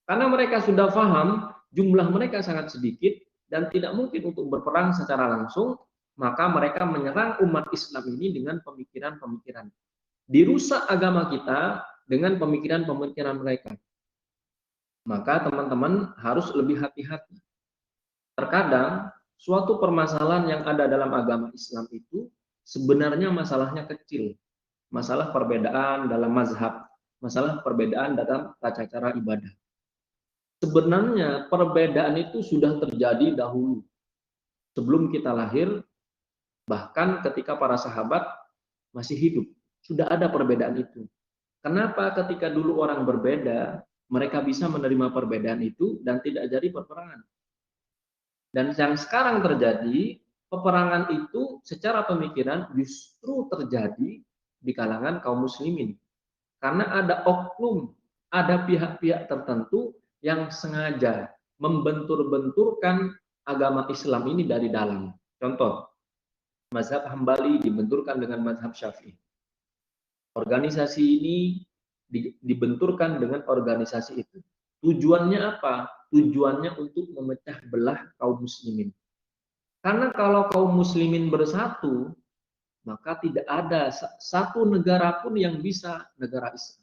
Karena mereka sudah paham, jumlah mereka sangat sedikit, dan tidak mungkin untuk berperang secara langsung, maka mereka menyerang umat Islam ini dengan pemikiran-pemikiran. Dirusak agama kita dengan pemikiran-pemikiran mereka. Maka teman-teman harus lebih hati-hati. Terkadang suatu permasalahan yang ada dalam agama Islam itu sebenarnya masalahnya kecil. Masalah perbedaan dalam mazhab, masalah perbedaan dalam tata cara ibadah. Sebenarnya perbedaan itu sudah terjadi dahulu. Sebelum kita lahir, bahkan ketika para sahabat masih hidup, sudah ada perbedaan itu. Kenapa ketika dulu orang berbeda, mereka bisa menerima perbedaan itu dan tidak jadi peperangan? Dan yang sekarang terjadi, peperangan itu secara pemikiran justru terjadi di kalangan kaum muslimin. Karena ada oknum, ada pihak-pihak tertentu yang sengaja membentur-benturkan agama Islam ini dari dalam. Contoh, mazhab Hambali dibenturkan dengan mazhab Syafi'i. Organisasi ini dibenturkan dengan organisasi itu. Tujuannya apa? Tujuannya untuk memecah belah kaum muslimin. Karena kalau kaum muslimin bersatu, maka tidak ada satu negara pun yang bisa negara Islam.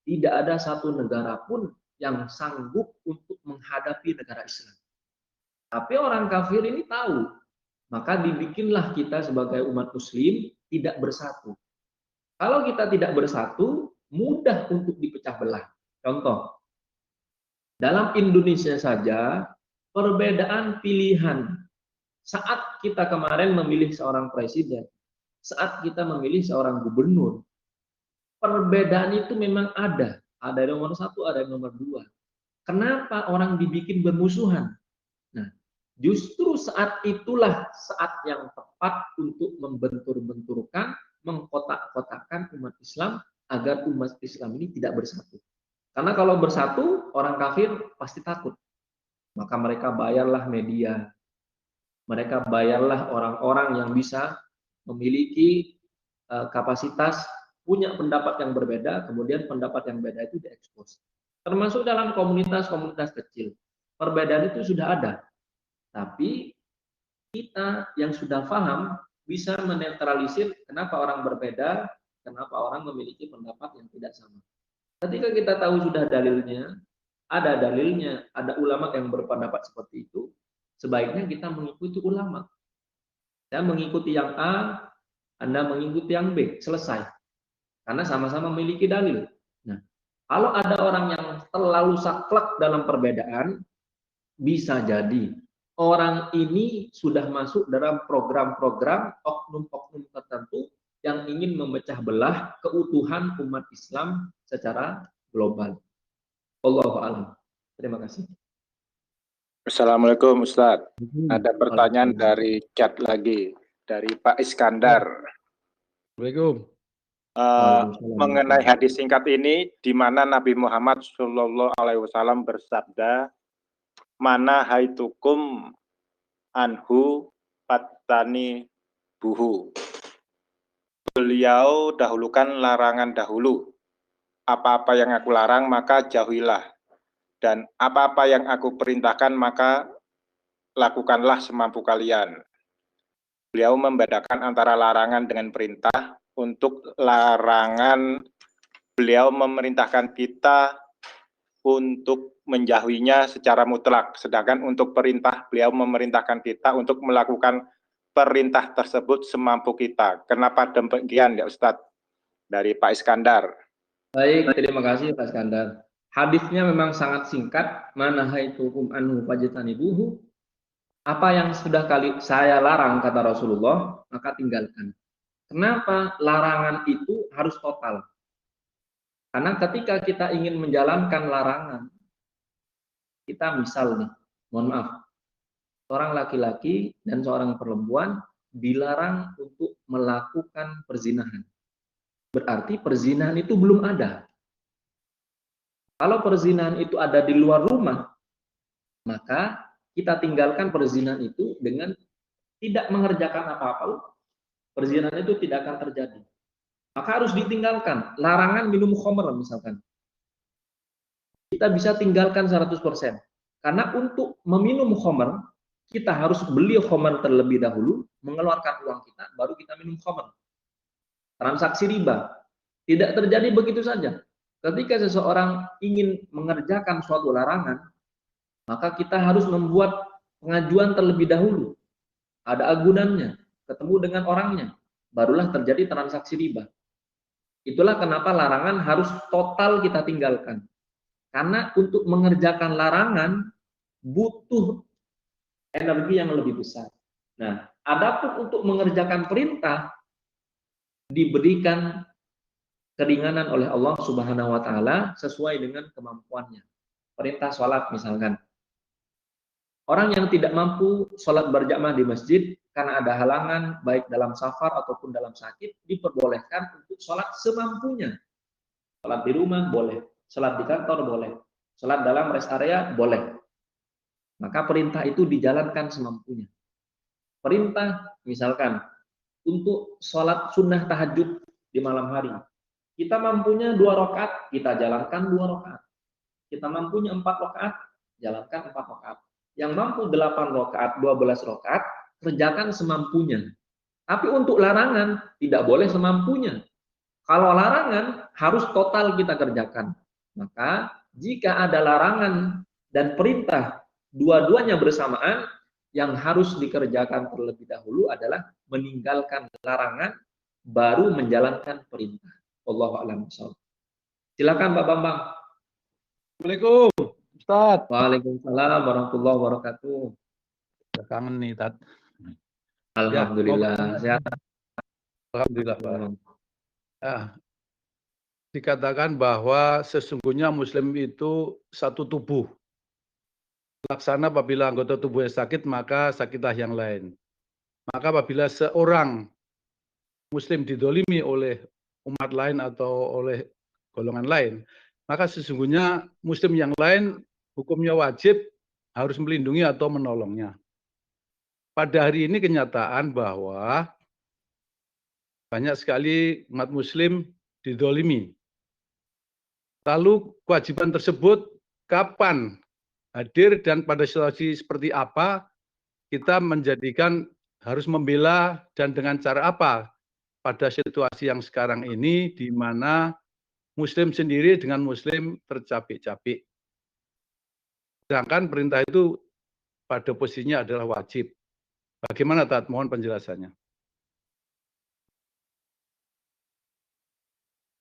Tidak ada satu negara pun yang sanggup untuk menghadapi negara Islam. Tapi orang kafir ini tahu, maka dibikinlah kita sebagai umat muslim tidak bersatu. Kalau kita tidak bersatu, mudah untuk dipecah belah. Contoh, dalam Indonesia saja, perbedaan pilihan saat kita kemarin memilih seorang presiden, saat kita memilih seorang gubernur, perbedaan itu memang ada. Ada yang nomor 1, ada yang nomor 2. Kenapa orang dibikin bermusuhan? Nah, justru saat itulah saat yang tepat untuk membentur-benturkan, mengkotak-kotakkan umat Islam agar umat Islam ini tidak bersatu. Karena kalau bersatu, orang kafir pasti takut. Maka mereka bayarlah media, mereka bayarlah orang-orang yang bisa memiliki kapasitas, punya pendapat yang berbeda, kemudian pendapat yang beda itu diekspos. Termasuk dalam komunitas-komunitas kecil. Perbedaan itu sudah ada. Tapi kita yang sudah paham bisa menetralisir kenapa orang berbeda, kenapa orang memiliki pendapat yang tidak sama. Ketika kita tahu sudah dalilnya, ada ulama yang berpendapat seperti itu, sebaiknya kita mengikuti ulama. Saya mengikuti yang A, Anda mengikuti yang B, selesai. Karena sama-sama memiliki dalil. Nah, kalau ada orang yang terlalu saklek dalam perbedaan, bisa jadi orang ini sudah masuk dalam program-program oknum-oknum tertentu yang ingin memecah belah keutuhan umat Islam secara global. Wallahu a'lam. Terima kasih. Assalamualaikum Ustadz. Ada pertanyaan dari chat lagi dari Pak Iskandar. Assalamualaikum. Mengenai hadis singkat ini, di mana Nabi Muhammad SAW bersabda, mana haitukum anhu patani buhu. Beliau dahulukan larangan dahulu. Apa-apa yang aku larang maka jauhilah. Dan apa-apa yang aku perintahkan maka lakukanlah semampu kalian. Beliau membedakan antara larangan dengan perintah. Untuk larangan, beliau memerintahkan kita untuk menjauhinya secara mutlak. Sedangkan untuk perintah, beliau memerintahkan kita untuk melakukan perintah tersebut semampu kita. Kenapa demikian ya Ustadz? Dari Pak Iskandar. Baik, terima kasih Pak Iskandar. Hadisnya memang sangat singkat. Mana haitukum anhu fajtanibuhu. Apa yang sudah saya larang, kata Rasulullah, maka tinggalkan. Kenapa larangan itu harus total? Karena ketika kita ingin menjalankan larangan, kita misal nih, mohon maaf, seorang laki-laki dan seorang perempuan dilarang untuk melakukan perzinahan. Berarti perzinahan itu belum ada. Kalau perzinahan itu ada di luar rumah, maka kita tinggalkan perzinahan itu dengan tidak mengerjakan apa-apa. Perzinahan itu tidak akan terjadi. Maka harus ditinggalkan. Larangan minum khamr misalkan. Kita bisa tinggalkan 100%. Karena untuk meminum khamr, kita harus beli khamr terlebih dahulu, mengeluarkan uang kita, baru kita minum khamr. Transaksi riba. Tidak terjadi begitu saja. Ketika seseorang ingin mengerjakan suatu larangan, maka kita harus membuat pengajuan terlebih dahulu. Ada agunannya, ketemu dengan orangnya, barulah terjadi transaksi riba. Itulah kenapa larangan harus total kita tinggalkan. Karena untuk mengerjakan larangan butuh energi yang lebih besar. Nah, adapun untuk mengerjakan perintah diberikan keringanan oleh Allah Subhanahu wa taala sesuai dengan kemampuannya. Perintah sholat misalkan. Orang yang tidak mampu sholat berjamaah di masjid karena ada halangan baik dalam safar ataupun dalam sakit, diperbolehkan untuk sholat semampunya. Sholat di rumah boleh, sholat di kantor boleh, sholat dalam rest area boleh. Maka perintah itu dijalankan semampunya. Perintah misalkan untuk sholat sunnah tahajud di malam hari, kita mampunya 2 rakaat, kita jalankan 2 rakaat. Kita mampunya 4 rakaat, jalankan 4 rakaat. Yang mampu 8 rakaat, 12 rakaat, kerjakan semampunya. Tapi untuk larangan tidak boleh semampunya. Kalau larangan harus total kita kerjakan. Maka jika ada larangan dan perintah dua-duanya bersamaan, yang harus dikerjakan terlebih dahulu adalah meninggalkan larangan baru menjalankan perintah. Wallahu a'lam bishawab. Silakan Pak Bambang. Assalamualaikum, Ustadz. Waalaikumsalam warahmatullahi wabarakatuh. Udah kangen nih, Tat. Alhamdulillah. Ya, Sehat. Alhamdulillah, Pak. dikatakan bahwa sesungguhnya Muslim itu satu tubuh. Laksana apabila anggota tubuhnya sakit, maka sakitlah yang lain. Maka apabila seorang Muslim didolimi oleh umat lain atau oleh golongan lain, maka sesungguhnya Muslim yang lain hukumnya wajib harus melindungi atau menolongnya. Pada hari ini kenyataan bahwa banyak sekali umat Muslim didolimi. Lalu kewajiban tersebut kapan hadir dan pada situasi seperti apa kita menjadikan harus membela dan dengan cara apa pada situasi yang sekarang ini di mana Muslim sendiri dengan Muslim tercapik-capik. Sedangkan perintah itu pada posisinya adalah wajib. Bagaimana Tat? Mohon penjelasannya.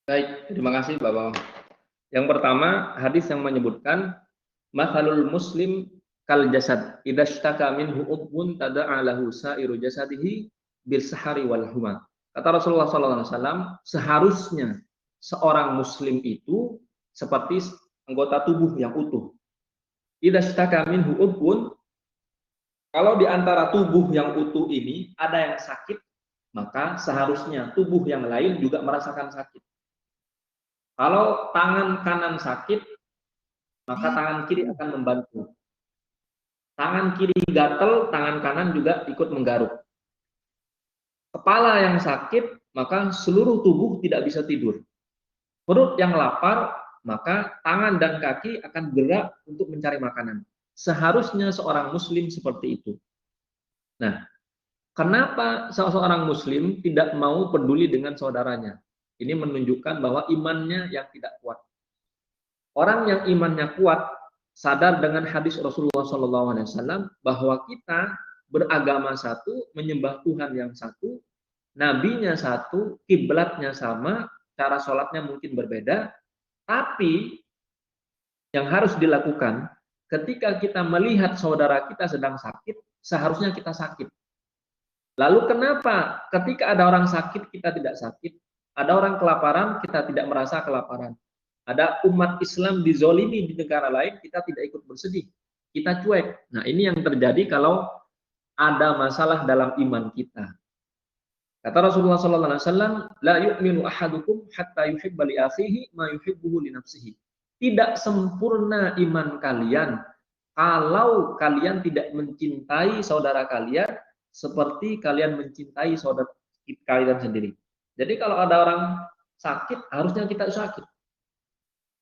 Baik, terima kasih Bapak. Yang pertama, hadis yang menyebutkan mathalul muslim kal jasad idza ishtaka minhu udhun tada'a lahu sa'iru jasadihi bil sahari wal huma. Kata Rasulullah SAW, seharusnya seorang muslim itu seperti anggota tubuh yang utuh. Idza ishtaka minhu udhun, kalau di antara tubuh yang utuh ini ada yang sakit, maka seharusnya tubuh yang lain juga merasakan sakit. Kalau tangan kanan sakit, maka tangan kiri akan membantu. Tangan kiri gatel, tangan kanan juga ikut menggaruk. Kepala yang sakit, maka seluruh tubuh tidak bisa tidur. Perut yang lapar, maka tangan dan kaki akan bergerak untuk mencari makanan. Seharusnya seorang muslim seperti itu. Nah, kenapa seorang muslim tidak mau peduli dengan saudaranya? Ini menunjukkan bahwa imannya yang tidak kuat. Orang yang imannya kuat sadar dengan hadis Rasulullah SAW bahwa kita beragama satu, menyembah Tuhan yang satu, nabinya satu, kiblatnya sama, cara sholatnya mungkin berbeda, tapi yang harus dilakukan ketika kita melihat saudara kita sedang sakit, seharusnya kita sakit. Lalu kenapa ketika ada orang sakit kita tidak sakit? Ada orang kelaparan, kita tidak merasa kelaparan. Ada umat Islam dizolimi di negara lain, kita tidak ikut bersedih. Kita cuek. Nah, ini yang terjadi kalau ada masalah dalam iman kita. Kata Rasulullah SAW, la yu'minu ahadukum hatta yuhibba li akhihi ma yuhibbuhu li nafsihi. Tidak sempurna iman kalian kalau kalian tidak mencintai saudara kalian seperti kalian mencintai saudara kalian sendiri. Jadi kalau ada orang sakit, harusnya kita sakit.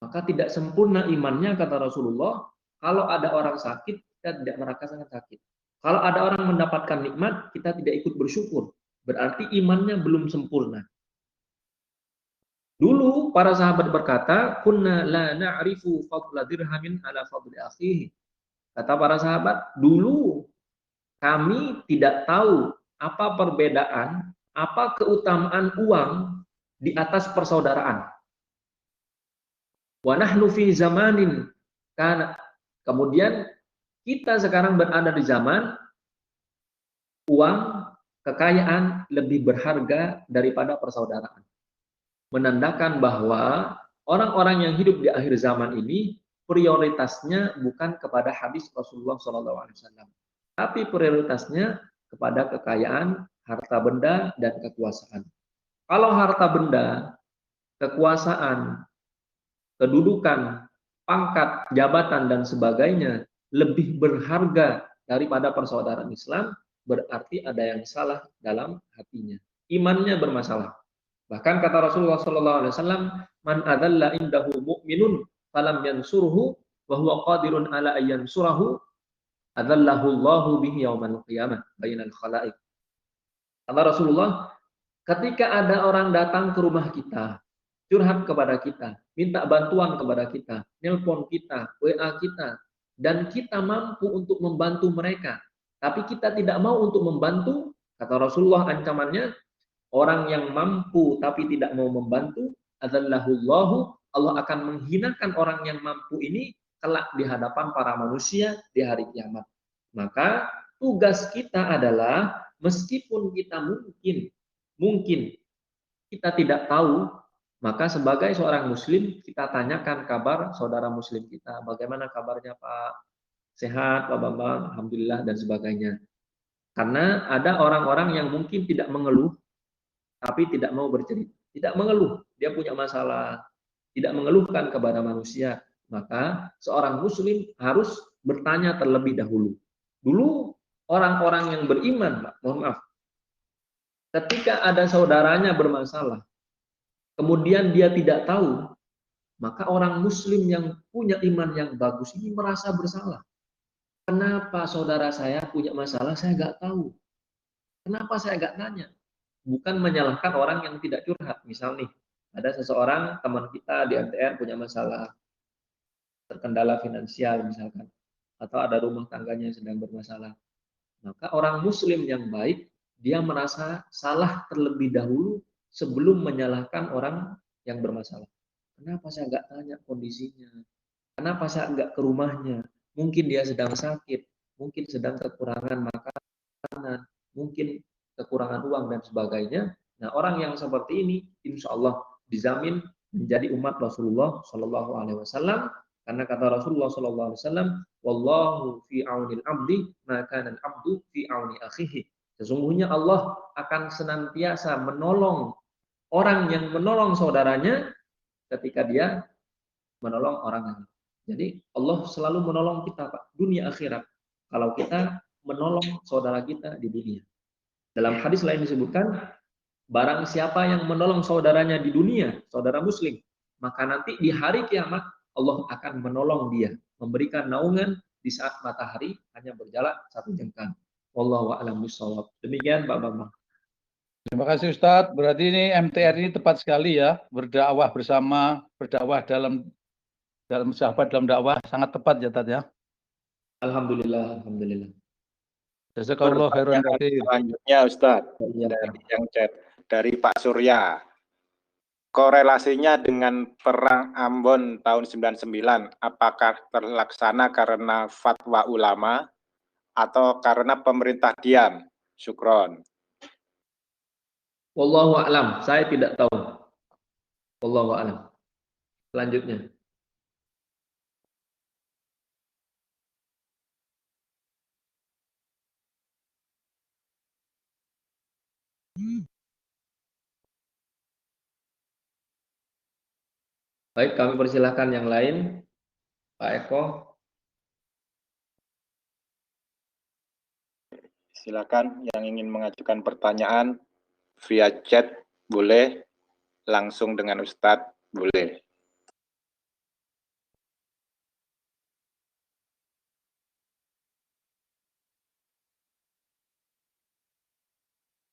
Maka tidak sempurna imannya, kata Rasulullah, kalau ada orang sakit, kita tidak merasakan sakit. Kalau ada orang mendapatkan nikmat, kita tidak ikut bersyukur. Berarti imannya belum sempurna. Dulu para sahabat berkata, kunna la na'rifu fadla dirhamin ala fadli akhihi. Kata para sahabat, dulu kami tidak tahu apa perbedaan, apa keutamaan uang di atas persaudaraan. Wa nahnu fi zamanin kana. Kemudian kita sekarang berada di zaman uang, kekayaan lebih berharga daripada persaudaraan. Menandakan bahwa orang-orang yang hidup di akhir zaman ini prioritasnya bukan kepada hadis Rasulullah SAW, tapi prioritasnya kepada kekayaan, harta benda, dan kekuasaan. Kalau harta benda, kekuasaan, kedudukan, pangkat, jabatan, dan sebagainya lebih berharga daripada persaudaraan Islam, berarti ada yang salah dalam hatinya. Imannya bermasalah. Bahkan kata Rasulullah SAW, man adalla indahu mu'minun falam yansurhu wa huwa qadirun ala ayyan surahu adallahu Allahu bihi yaumal qiyamah bainal khalaik. Kata Rasulullah, ketika ada orang datang ke rumah kita, curhat kepada kita, minta bantuan kepada kita, nelpon kita, WA kita, dan kita mampu untuk membantu mereka, tapi kita tidak mau untuk membantu, kata Rasulullah ancamannya, orang yang mampu tapi tidak mau membantu, adzallahullahu, Allah akan menghinakan orang yang mampu ini kelak di hadapan para manusia di hari kiamat. Maka tugas kita adalah meskipun kita mungkin kita tidak tahu Maka sebagai seorang muslim, kita tanyakan kabar saudara muslim kita. Bagaimana kabarnya Pak? Sehat, Pak Bambang? Alhamdulillah, dan sebagainya. Karena ada orang-orang yang mungkin tidak mengeluh, tapi tidak mau bercerita. Tidak mengeluh, dia punya masalah. Tidak mengeluhkan kepada manusia. Maka seorang muslim harus bertanya terlebih dahulu. Dulu orang-orang yang beriman, Pak, mohon maaf, ketika ada saudaranya bermasalah, kemudian dia tidak tahu, maka orang muslim yang punya iman yang bagus ini merasa bersalah. Kenapa saudara saya punya masalah, saya nggak tahu. Kenapa saya nggak tanya? Bukan menyalahkan orang yang tidak curhat. Misal nih, ada seseorang teman kita di MTR punya masalah, terkendala finansial misalkan, atau ada rumah tangganya yang sedang bermasalah. Maka orang muslim yang baik, dia merasa salah terlebih dahulu sebelum menyalahkan orang yang bermasalah. Kenapa saya nggak tanya kondisinya? Kenapa saya nggak ke rumahnya? Mungkin dia sedang sakit, mungkin sedang kekurangan makanan, mungkin kekurangan uang dan sebagainya. Nah, orang yang seperti ini, insya Allah dijamin menjadi umat Rasulullah Shallallahu Alaihi Wasallam. Karena kata Rasulullah Shallallahu Alaihi Wasallam, "Wallahu fi aunil abdi, maka dan abdu fi auni akhihi." Sesungguhnya Allah akan senantiasa menolong orang yang menolong saudaranya ketika dia menolong orang lain. Jadi Allah selalu menolong kita, Pak, dunia akhirat. Kalau kita menolong saudara kita di dunia. Dalam hadis lain disebutkan, barang siapa yang menolong saudaranya di dunia, saudara muslim, maka nanti di hari kiamat Allah akan menolong dia, memberikan naungan di saat matahari hanya berjalan satu jengkal. Wallahu a'lam bishawab. Demikian Pak Bambang. Terima kasih Ustadz. Berarti ini MTR ini tepat sekali ya, berdakwah bersama, berdakwah dalam sahabat dalam dakwah, sangat tepat ya Tad ya. Alhamdulillah, alhamdulillah. Jazakallah khairan katsir. Selanjutnya Ustadz, Ya. dari yang chat dari Pak Surya. Korelasinya dengan Perang Ambon tahun 99, apakah terlaksana karena fatwa ulama atau karena pemerintah diam? Syukron. Wallahu a'lam, saya tidak tahu. Wallahu a'lam. Selanjutnya. Baik, kami persilahkan yang lain. Pak Eko. Silakan yang ingin mengajukan pertanyaan via chat boleh, langsung dengan Ustadz boleh.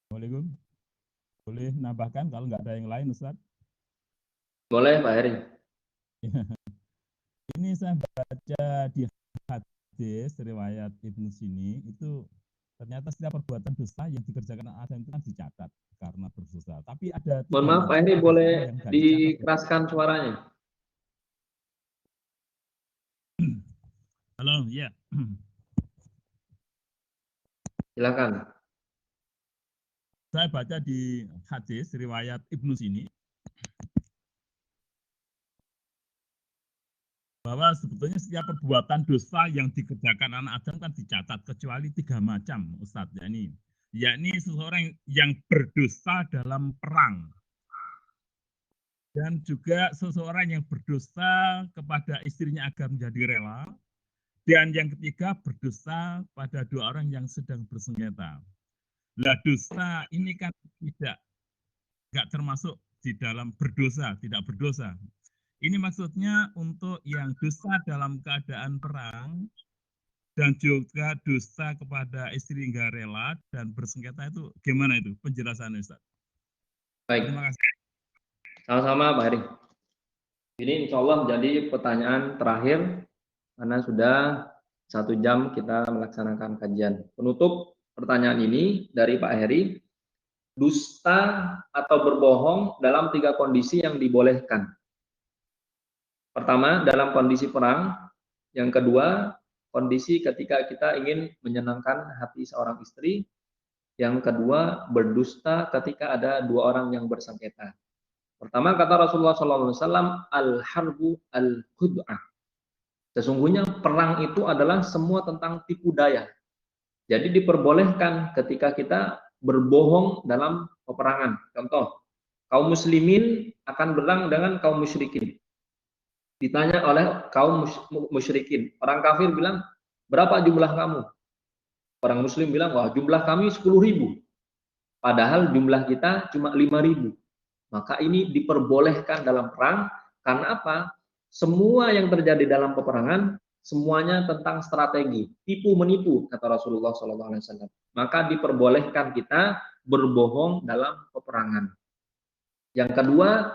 Assalamualaikum. Boleh nambahkan kalau nggak ada yang lain, Ustaz? Boleh, Pak Heri. Ini saya baca di hadis riwayat Ibnu Sini itu ternyata setiap perbuatan dosa yang dikerjakan Adam itu kan dicatat karena berdosa. Tapi ada Mohon maaf, Pak Heri, boleh dikeraskan suaranya? Halo, ya. Silakan. Saya baca di hadis riwayat Ibnu Sini bahwa sebetulnya setiap perbuatan dosa yang dikerjakan anak Adam kan dicatat kecuali 3 macam, Ustadz. Yakni seseorang yang berdosa dalam perang dan juga seseorang yang berdosa kepada istrinya agar menjadi rela, dan yang ketiga berdosa pada 2 orang yang sedang bersengketa. Lah dosa ini kan nggak termasuk di dalam berdosa, tidak berdosa. Ini maksudnya untuk yang dosa dalam keadaan perang dan juga dosa kepada istri nggak rela dan bersengketa itu gimana itu penjelasannya, Ustaz? Baik. Terima kasih. Sama-sama, Pak Heri. Ini insya Allah menjadi pertanyaan terakhir karena sudah 1 jam kita melaksanakan kajian. Penutup pertanyaan ini dari Pak Heri, dusta atau berbohong dalam 3 kondisi yang dibolehkan. Pertama, dalam kondisi perang. Yang kedua, kondisi ketika kita ingin menyenangkan hati seorang istri. Yang kedua, berdusta ketika ada 2 orang yang bersengketa. Pertama kata Rasulullah SAW, al-harbu al-khud'ah. Sesungguhnya perang itu adalah semua tentang tipu daya. Jadi diperbolehkan ketika kita berbohong dalam peperangan. Contoh, kaum muslimin akan berang dengan kaum musyrikin. Ditanya oleh kaum musyrikin. Orang kafir bilang, berapa jumlah kamu? Orang muslim bilang, wah jumlah kami 10.000. Padahal jumlah kita cuma 5.000. Maka ini diperbolehkan dalam perang. Karena apa? Semua yang terjadi dalam peperangan, semuanya tentang strategi. Tipu menipu, kata Rasulullah SAW. Maka diperbolehkan kita berbohong dalam peperangan. Yang kedua,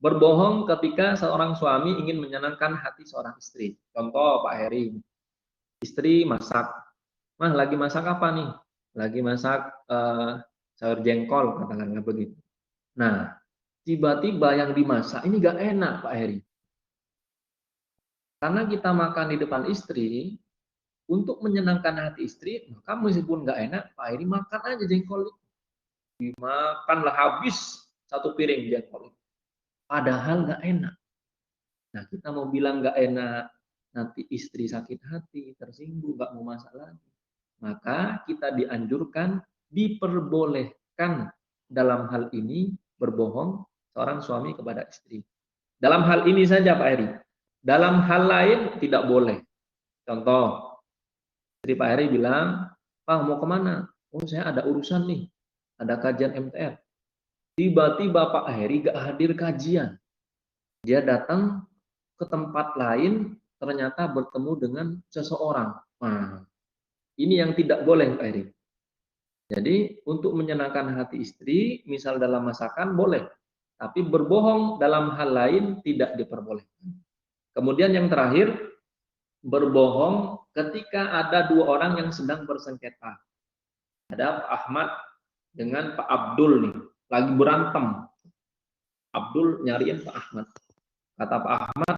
berbohong ketika seorang suami ingin menyenangkan hati seorang istri. Contoh Pak Heri, istri masak. Mah lagi masak apa nih? Lagi masak sayur jengkol, katakanlah begitu. Nah, tiba-tiba yang dimasak ini gak enak Pak Heri. Karena kita makan di depan istri, untuk menyenangkan hati istri, maka meskipun gak enak, Pak Heri makan aja jengkol itu. Dimakanlah habis satu piring jengkol itu. Padahal gak enak. Nah, kita mau bilang gak enak, nanti istri sakit hati, tersinggung, gak mau masak lagi. Maka kita dianjurkan, diperbolehkan dalam hal ini berbohong seorang suami kepada istri. Dalam hal ini saja Pak Heri. Dalam hal lain tidak boleh. Contoh, istri Pak Heri bilang, Pak mau kemana? Oh saya ada urusan nih, ada kajian MTR. Tiba-tiba Pak Heri gak hadir kajian. Dia datang ke tempat lain, ternyata bertemu dengan seseorang. Nah, ini yang tidak boleh Pak Heri. Jadi untuk menyenangkan hati istri, misal dalam masakan boleh. Tapi berbohong dalam hal lain tidak diperbolehkan. Kemudian yang terakhir, berbohong ketika ada dua orang yang sedang bersengketa. Ada Pak Ahmad dengan Pak Abdul nih, lagi berantem. Abdul nyariin Pak Ahmad. Kata Pak Ahmad,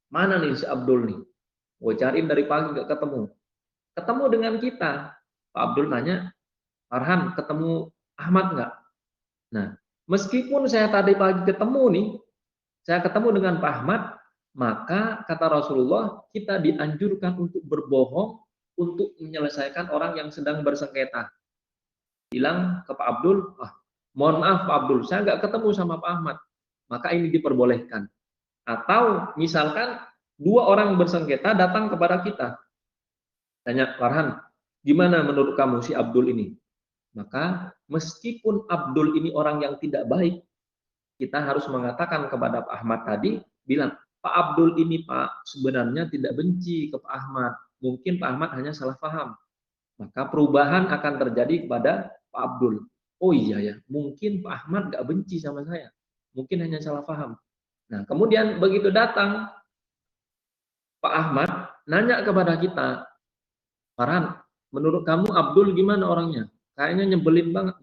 mana nih si Abdul nih? Gue cariin dari pagi gak ketemu. Ketemu dengan kita. Pak Abdul nanya, Farhan ketemu Ahmad nggak? Nah, meskipun saya tadi pagi ketemu nih, saya ketemu dengan Pak Ahmad, maka kata Rasulullah kita dianjurkan untuk berbohong untuk menyelesaikan orang yang sedang bersengketa. Bilang ke Pak Abdul, mohon maaf Pak Abdul, saya nggak ketemu sama Pak Ahmad. Maka ini diperbolehkan. Atau misalkan dua orang bersengketa datang kepada kita. Tanya, Farhan, gimana menurut kamu si Abdul ini? Maka meskipun Abdul ini orang yang tidak baik, kita harus mengatakan kepada Pak Ahmad tadi, bilang, Pak Abdul ini Pak sebenarnya tidak benci ke Pak Ahmad. Mungkin Pak Ahmad hanya salah paham. Maka perubahan akan terjadi kepada Pak Abdul. Oh iya ya, mungkin Pak Ahmad gak benci sama saya. Mungkin hanya salah paham. Nah kemudian begitu datang Pak Ahmad nanya kepada kita, Farhan, menurut kamu Abdul gimana orangnya? Kayaknya nyebelin banget.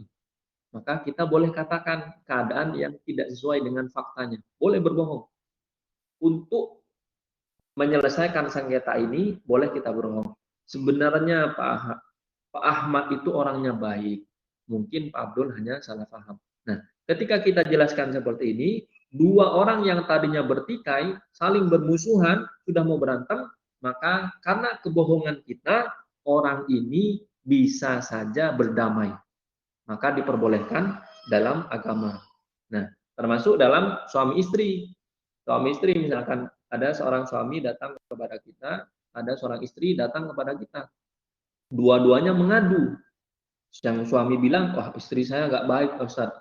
Maka kita boleh katakan keadaan yang tidak sesuai dengan faktanya. Boleh berbohong. Untuk menyelesaikan sengketa ini, boleh kita berbohong. Sebenarnya Pak Ahmad itu orangnya baik. Mungkin Pak Abdul hanya salah paham. Nah, ketika kita jelaskan seperti ini, dua orang yang tadinya bertikai, saling bermusuhan, sudah mau berantem, maka karena kebohongan kita, orang ini bisa saja berdamai. Maka diperbolehkan dalam agama. Nah, termasuk dalam suami istri. Suami istri misalkan ada seorang suami datang kepada kita, ada seorang istri datang kepada kita. Dua-duanya mengadu. Yang suami bilang, wah istri saya nggak baik Ustaz.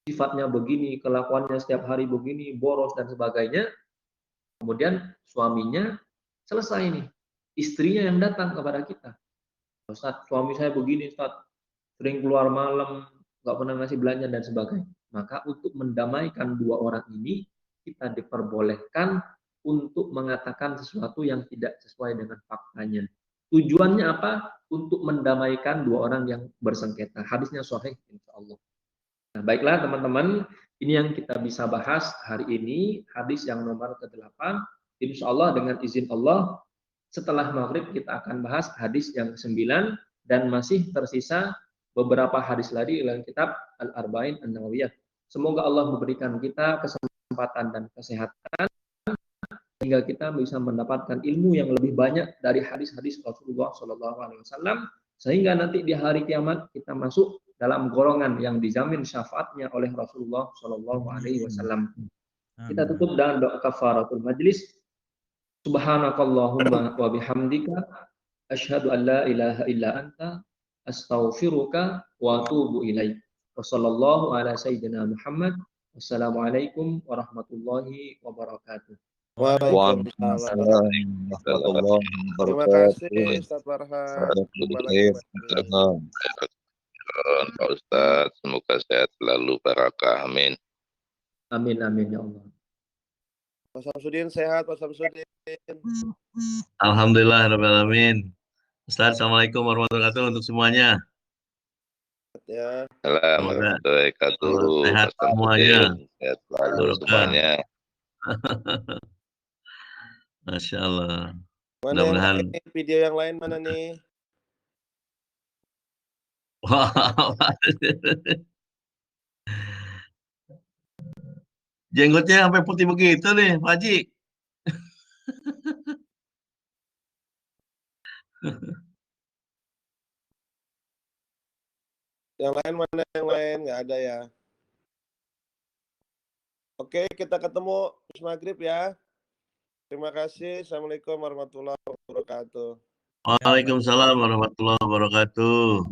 Sifatnya begini, kelakuannya setiap hari begini, boros dan sebagainya. Kemudian suaminya selesai nih. Istrinya yang datang kepada kita. Ustaz, suami saya begini Ustaz. Sering keluar malam, nggak pernah ngasih belanja dan sebagainya. Maka untuk mendamaikan dua orang ini, kita diperbolehkan untuk mengatakan sesuatu yang tidak sesuai dengan faktanya. Tujuannya apa? Untuk mendamaikan dua orang yang bersengketa. Hadisnya sahih, insya Allah. Nah, baiklah teman-teman, ini yang kita bisa bahas hari ini, hadis yang nomor ke-8. Insya Allah dengan izin Allah, setelah maghrib kita akan bahas hadis yang 9 dan masih tersisa beberapa hadis lagi dalam kitab Al-Arba'in An-Nawawiyah. Semoga Allah memberikan kita kesempatan dan kesehatan sehingga kita bisa mendapatkan ilmu yang lebih banyak dari hadis-hadis Rasulullah SAW, sehingga nanti di hari kiamat kita masuk dalam golongan yang dijamin syafaatnya oleh Rasulullah SAW. Kita tutup dengan doa kafaratul majlis. Subhanakallahumma wa bihamdika asyhadu an la ilaha illa anta astaghfiruka wa atubu ilaik. Wassallallahu ala sayyidina Muhammad. Wassalamualaikum warahmatullahi wabarakatuh. Waalaikumsalam. Terima kasih Ustaz Farhan. Pak Ustaz, semoga sehat selalu, barakah, amin. Amin amin ya Allah. Pak Samsudin sehat, Pak Samsudin. Alhamdulillah, rabbil alamin. Ustaz, assalamualaikum warahmatullahi wabarakatuh untuk semuanya. Ya. Assalamualaikum warahmatullahi wabarakatuh. Sehat semuanya. Sehat selalu semuanya. Masya Allah. Mana yang Mudah-mudahan. lain? Video yang lain mana nih? Jenggotnya sampai putih begitu nih, Pak Haji. Yang lain mana yang lain? Nggak ada ya. Oke, kita ketemu maghrib ya. Terima kasih. Assalamualaikum warahmatullahi wabarakatuh. Waalaikumsalam warahmatullahi wabarakatuh.